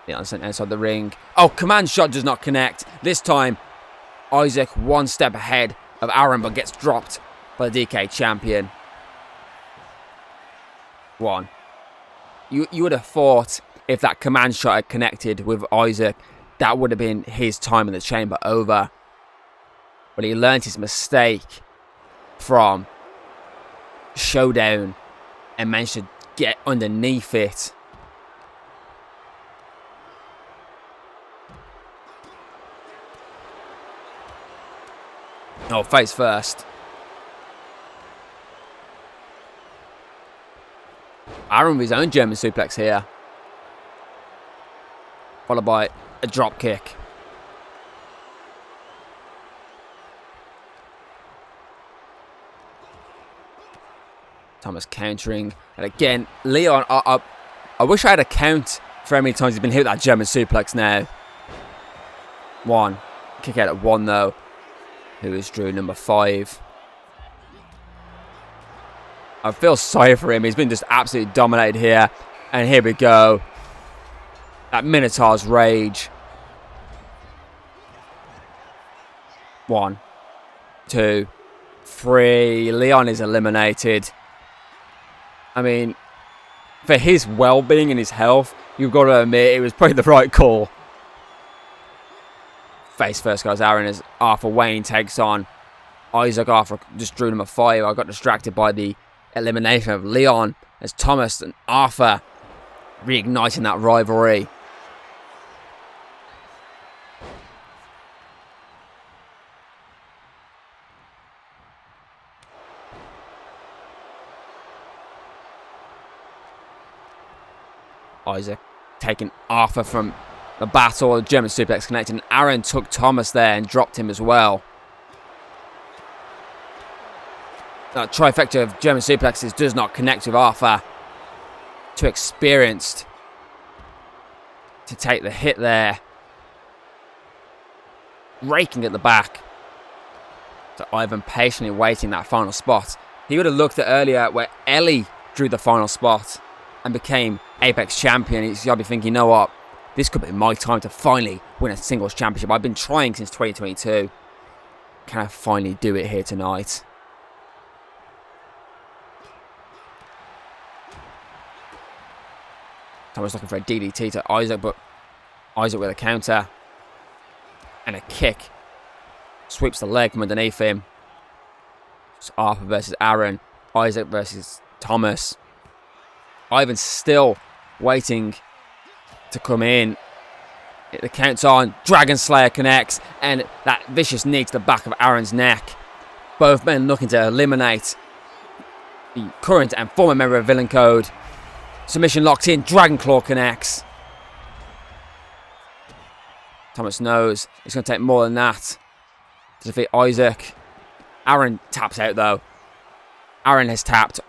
Leon sent outside the ring. Oh, command shot does not connect. This time, Isaac one step ahead of Aaron but gets dropped by the DK champion. 1. You would have thought if that command shot had connected with Isaac, that would have been his time in the chamber over. But he learned his mistake from Showdown and managed to get underneath it. Oh, face first. Aaron with his own German suplex here. Followed by a drop kick. Thomas countering. And again, Leon, I wish I had a count for how many times he's been hit with that German suplex now. 1. Kick out at 1 though. Who is Drew number 5. I feel sorry for him. He's been just absolutely dominated here. And here we go. That Minotaur's Rage. 1, 2, 3. Leon is eliminated. I mean, for his well-being and his health, you've got to admit it was probably the right call. Face first goes Aaron as Arthur Wayne takes on Isaac. Arthur just drew number 5. I got distracted by the elimination of Leon as Thomas and Arthur reigniting that rivalry. Isaac taking Arthur from the battle, German suplex connecting. Aaron took Thomas there and dropped him as well. That trifecta of German suplexes does not connect with Arthur. Too experienced to take the hit there. Raking at the back. So Ivan patiently waiting that final spot. He would have looked at earlier where Ellie drew the final spot and became Apex champion. He's got to be thinking, you know what? This could be my time to finally win a singles championship. I've been trying since 2022. Can I finally do it here tonight? Thomas looking for a DDT to Isaac, but Isaac with a counter. And a kick. Sweeps the leg from underneath him. It's Arthur versus Aaron. Isaac versus Thomas. Ivan's still waiting to come in. The count's on. Dragon Slayer connects. And that vicious knee to the back of Aaron's neck. Both men looking to eliminate the current and former member of Villain Code. Submission locked in. Dragon Claw connects. Thomas knows it's going to take more than that to defeat Isaac. Aaron taps out though. Aaron has tapped.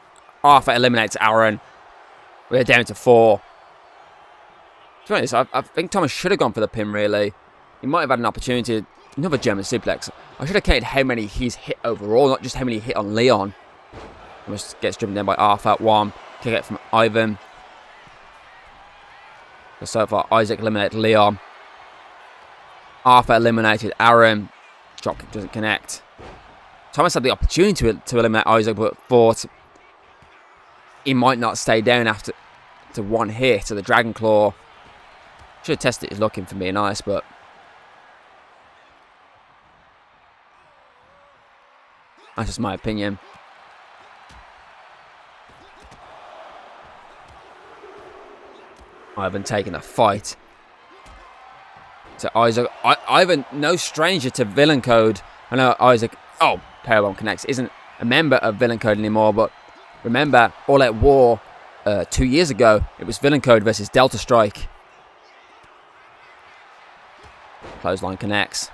Arthur eliminates Aaron. We're down to 4. To be honest, I think Thomas should have gone for the pin, really. He might have had an opportunity. Another German suplex. I should have counted how many he's hit overall, not just how many he hit on Leon. Thomas gets driven down by Arthur. 1. Kick out from Ivan. So far, Isaac eliminated Leon. Arthur eliminated Aaron. Dropkick doesn't connect. Thomas had the opportunity to eliminate Isaac, but thought he might not stay down after one hit of the Dragon Claw. Should have tested his luck in, for being nice, but that's just my opinion. Ivan taking a fight to Isaac. Ivan, no stranger to Villain Code. I know Isaac, Powerbomb connects, isn't a member of Villain Code anymore, but remember, All Out War 2 years ago, it was Villain Code versus Delta Strike. Clothesline connects.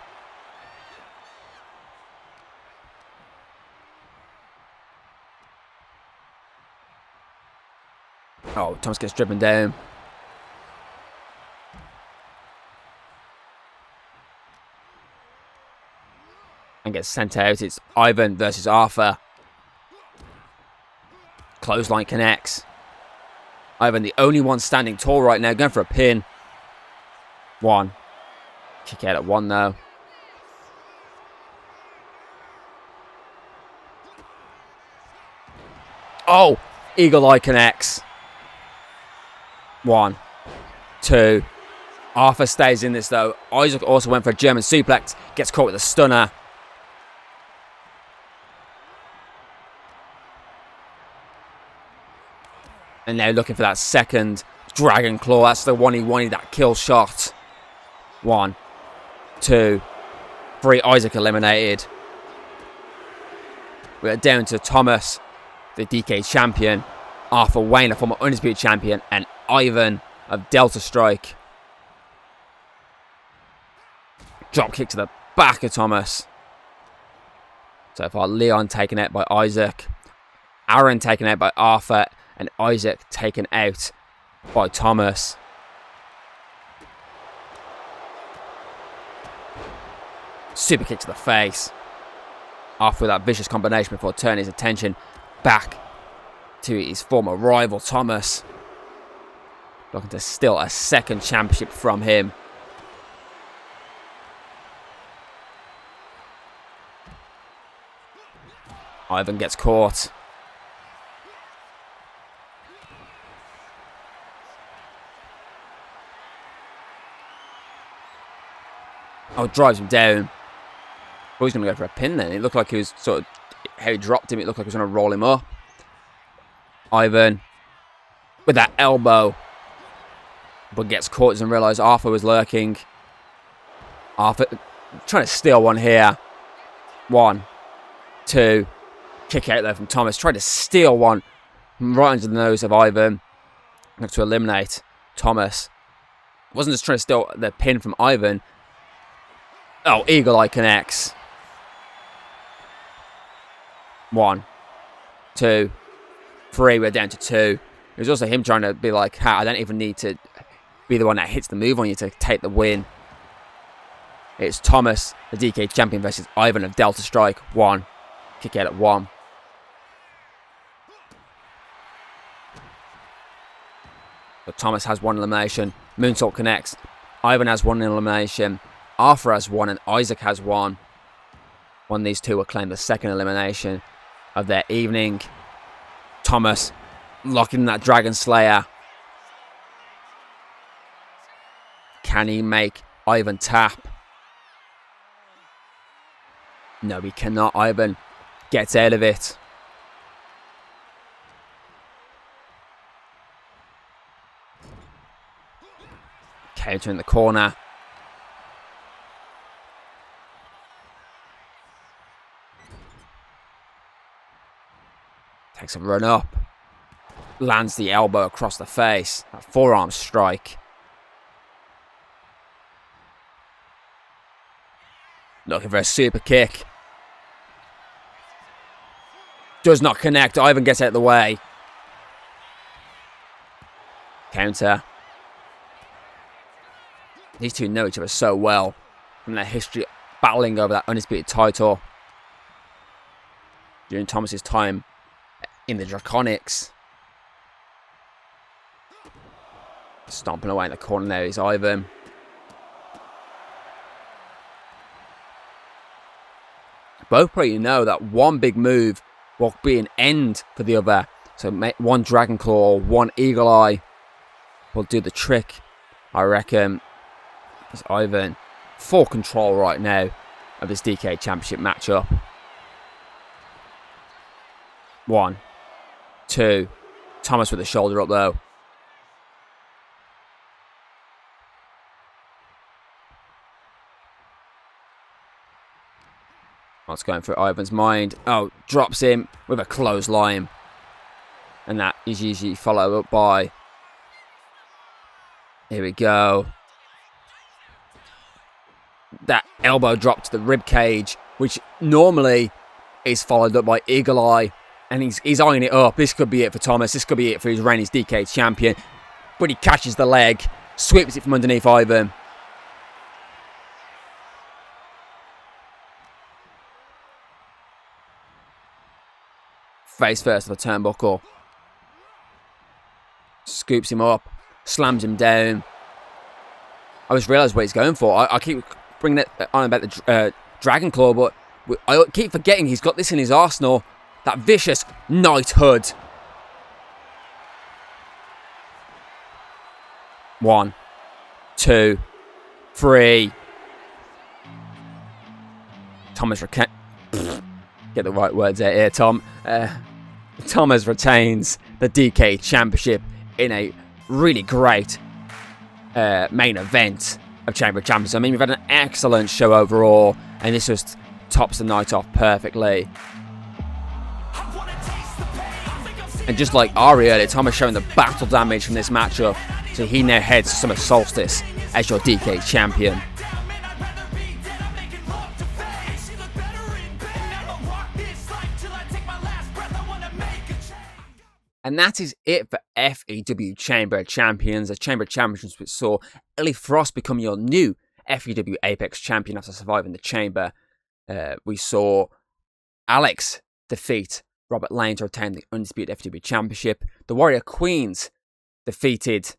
Oh, Thomas gets driven down. and gets sent out. It's Ivan versus Arthur. Clothesline connects. Ivan, the only one standing tall right now, going for a pin. 1. Kick out at 1 though. Oh, Eagle Eye connects. 1, 2. Arthur stays in this though. Isaac also went for a German suplex. Gets caught with a stunner. And now looking for that second Dragon Claw. That's the one he wanted, that kill shot. 1, 2, 3. Isaac eliminated. We're down to Thomas, the DK champion. Arthur Wayne, a former Undisputed champion. And Ivan of Delta Strike. Drop kick to the back of Thomas. So far, Leon taken out by Isaac. Aaron taken out by Arthur. And Isaac taken out by Thomas. Super kick to the face. Arthur with that vicious combination before turning his attention back to his former rival Thomas. Looking to steal a second championship from him. Ivan gets caught. Oh, drives him down. Oh, he's going to go for a pin then. It looked like he was sort of, how he dropped him, it looked like he was going to roll him up. Ivan with that elbow. But gets caught, doesn't realise Arthur was lurking. Arthur trying to steal one here. 1, 2. Kick out there from Thomas. Tried to steal one right under the nose of Ivan. To eliminate Thomas. Wasn't just trying to steal the pin from Ivan. Oh, Eagle Eye connects. 1, 2, 3. We're down to 2. It was also him trying to be like, hey, I don't even need to be the one that hits the move on you to take the win. It's Thomas, the DK champion, versus Ivan of Delta Strike. 1. Kick out at 1. But Thomas has 1 elimination. Moonsault connects. Ivan has 1 elimination. Arthur has 1 and Isaac has 1. One of these two will claim the second elimination of their evening. Thomas locking in that Dragon Slayer. Can he make Ivan tap? No, he cannot. Ivan gets out of it. Counter in the corner. Takes a run up. Lands the elbow across the face. That forearm strike. Looking for a super kick. Does not connect. Ivan gets out of the way. Counter. These two know each other so well from their history battling over that Undisputed title during Thomas's time in the Draconics. Stomping away in the corner there is Ivan. Both probably know that one big move will be an end for the other. So one Dragon Claw or one Eagle Eye will do the trick. I reckon it's Ivan full control right now of this DK Championship matchup. 1, 2. Thomas with the shoulder up though. What's going through Ivan's mind? Oh, drops him with a clothesline. And that is usually followed up by... Here we go. That elbow drop to the rib cage, which normally is followed up by Eagle Eye. And he's eyeing it up. This could be it for Thomas. This could be it for his reign as DK champion. But he catches the leg. Sweeps it from underneath Ivan. face first of the turnbuckle. Scoops him up, slams him down. I just realised what he's going for. I keep bringing it on about the Dragon Claw, but I keep forgetting he's got this in his arsenal. That vicious knighthood. 1, 2, 3. Thomas get the right words out here, Tom. Thomas retains the DK Championship in a really great main event of Chamber of Champions. I mean, we've had an excellent show overall, and this just tops the night off perfectly. And just like Ari earlier, Thomas showing the battle damage from this matchup, so he now heads to Summer Solstice as your DK champion. And that is it for FEW Chamber of Champions, a Chamber of Champions which saw Ellie Frost become your new FEW Apex champion after surviving the Chamber. We saw Alex defeat Robert Lane to retain the Undisputed FEW Championship. The Warrior Queens defeated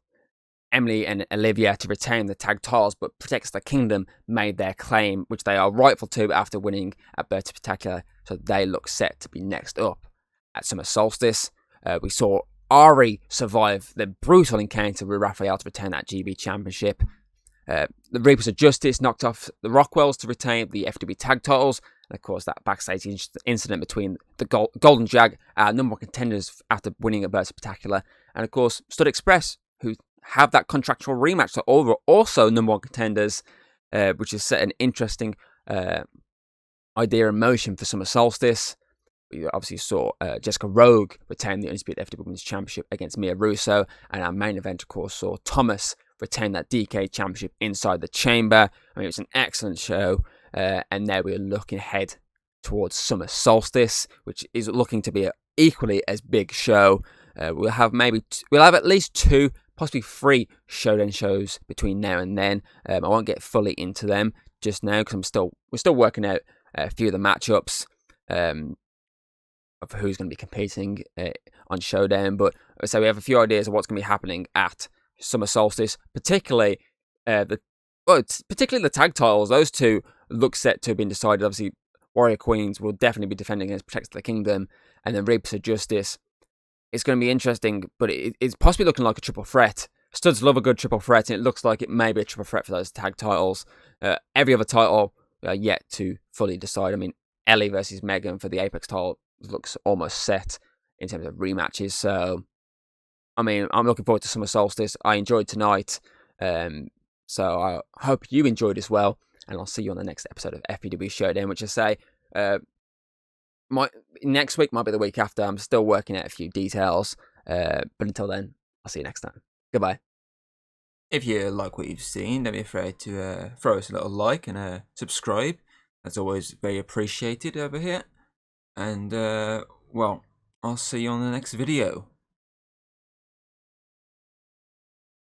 Emily and Olivia to retain the tag titles, but Protects the Kingdom made their claim, which they are rightful to after winning at Bertie Spectacular, so they look set to be next up at Summer Solstice. We saw Ari survive the brutal encounter with Raphael to retain that GB Championship. The Reapers of Justice knocked off the Rockwells to retain the FW Tag titles. And of course, that backstage incident between the Golden Jag, number one contenders after winning at Bertie Spectacular. And of course, Stud Express, who have that contractual rematch, so also number one contenders, which has set an interesting idea in motion for Summer Solstice. We obviously saw Jessica Rogue retain the Undisputed FW Women's Championship against Mia Russo, and our main event, of course, saw Thomas retain that DK Championship inside the Chamber. I mean, it was an excellent show, and now we're looking ahead towards Summer Solstice, which is looking to be an equally as big show. We'll have at least 2, possibly 3 showdown shows between now and then. I won't get fully into them just now because we're still working out a few of the matchups. Of who's going to be competing on Showdown, but so we have a few ideas of what's going to be happening at Summer Solstice, particularly the tag titles. Those 2 look set to have been decided. Obviously, Warrior Queens will definitely be defending against Protects the Kingdom, and then Reapers of Justice. It's going to be interesting, but it's possibly looking like a triple threat. Studs love a good triple threat, and it looks like it may be a triple threat for those tag titles. Every other title yet to fully decide. I mean, Ellie versus Megan for the Apex title looks almost set in terms of rematches. So, I mean, I'm looking forward to Summer Solstice. I enjoyed tonight. So I hope you enjoyed as well. And I'll see you on the next episode of FEW Showdown, which I say, next week might be the week after. I'm still working out a few details. But until then, I'll see you next time. Goodbye. If you like what you've seen, don't be afraid to throw us a little like and subscribe. That's always very appreciated over here. And, well, I'll see you on the next video.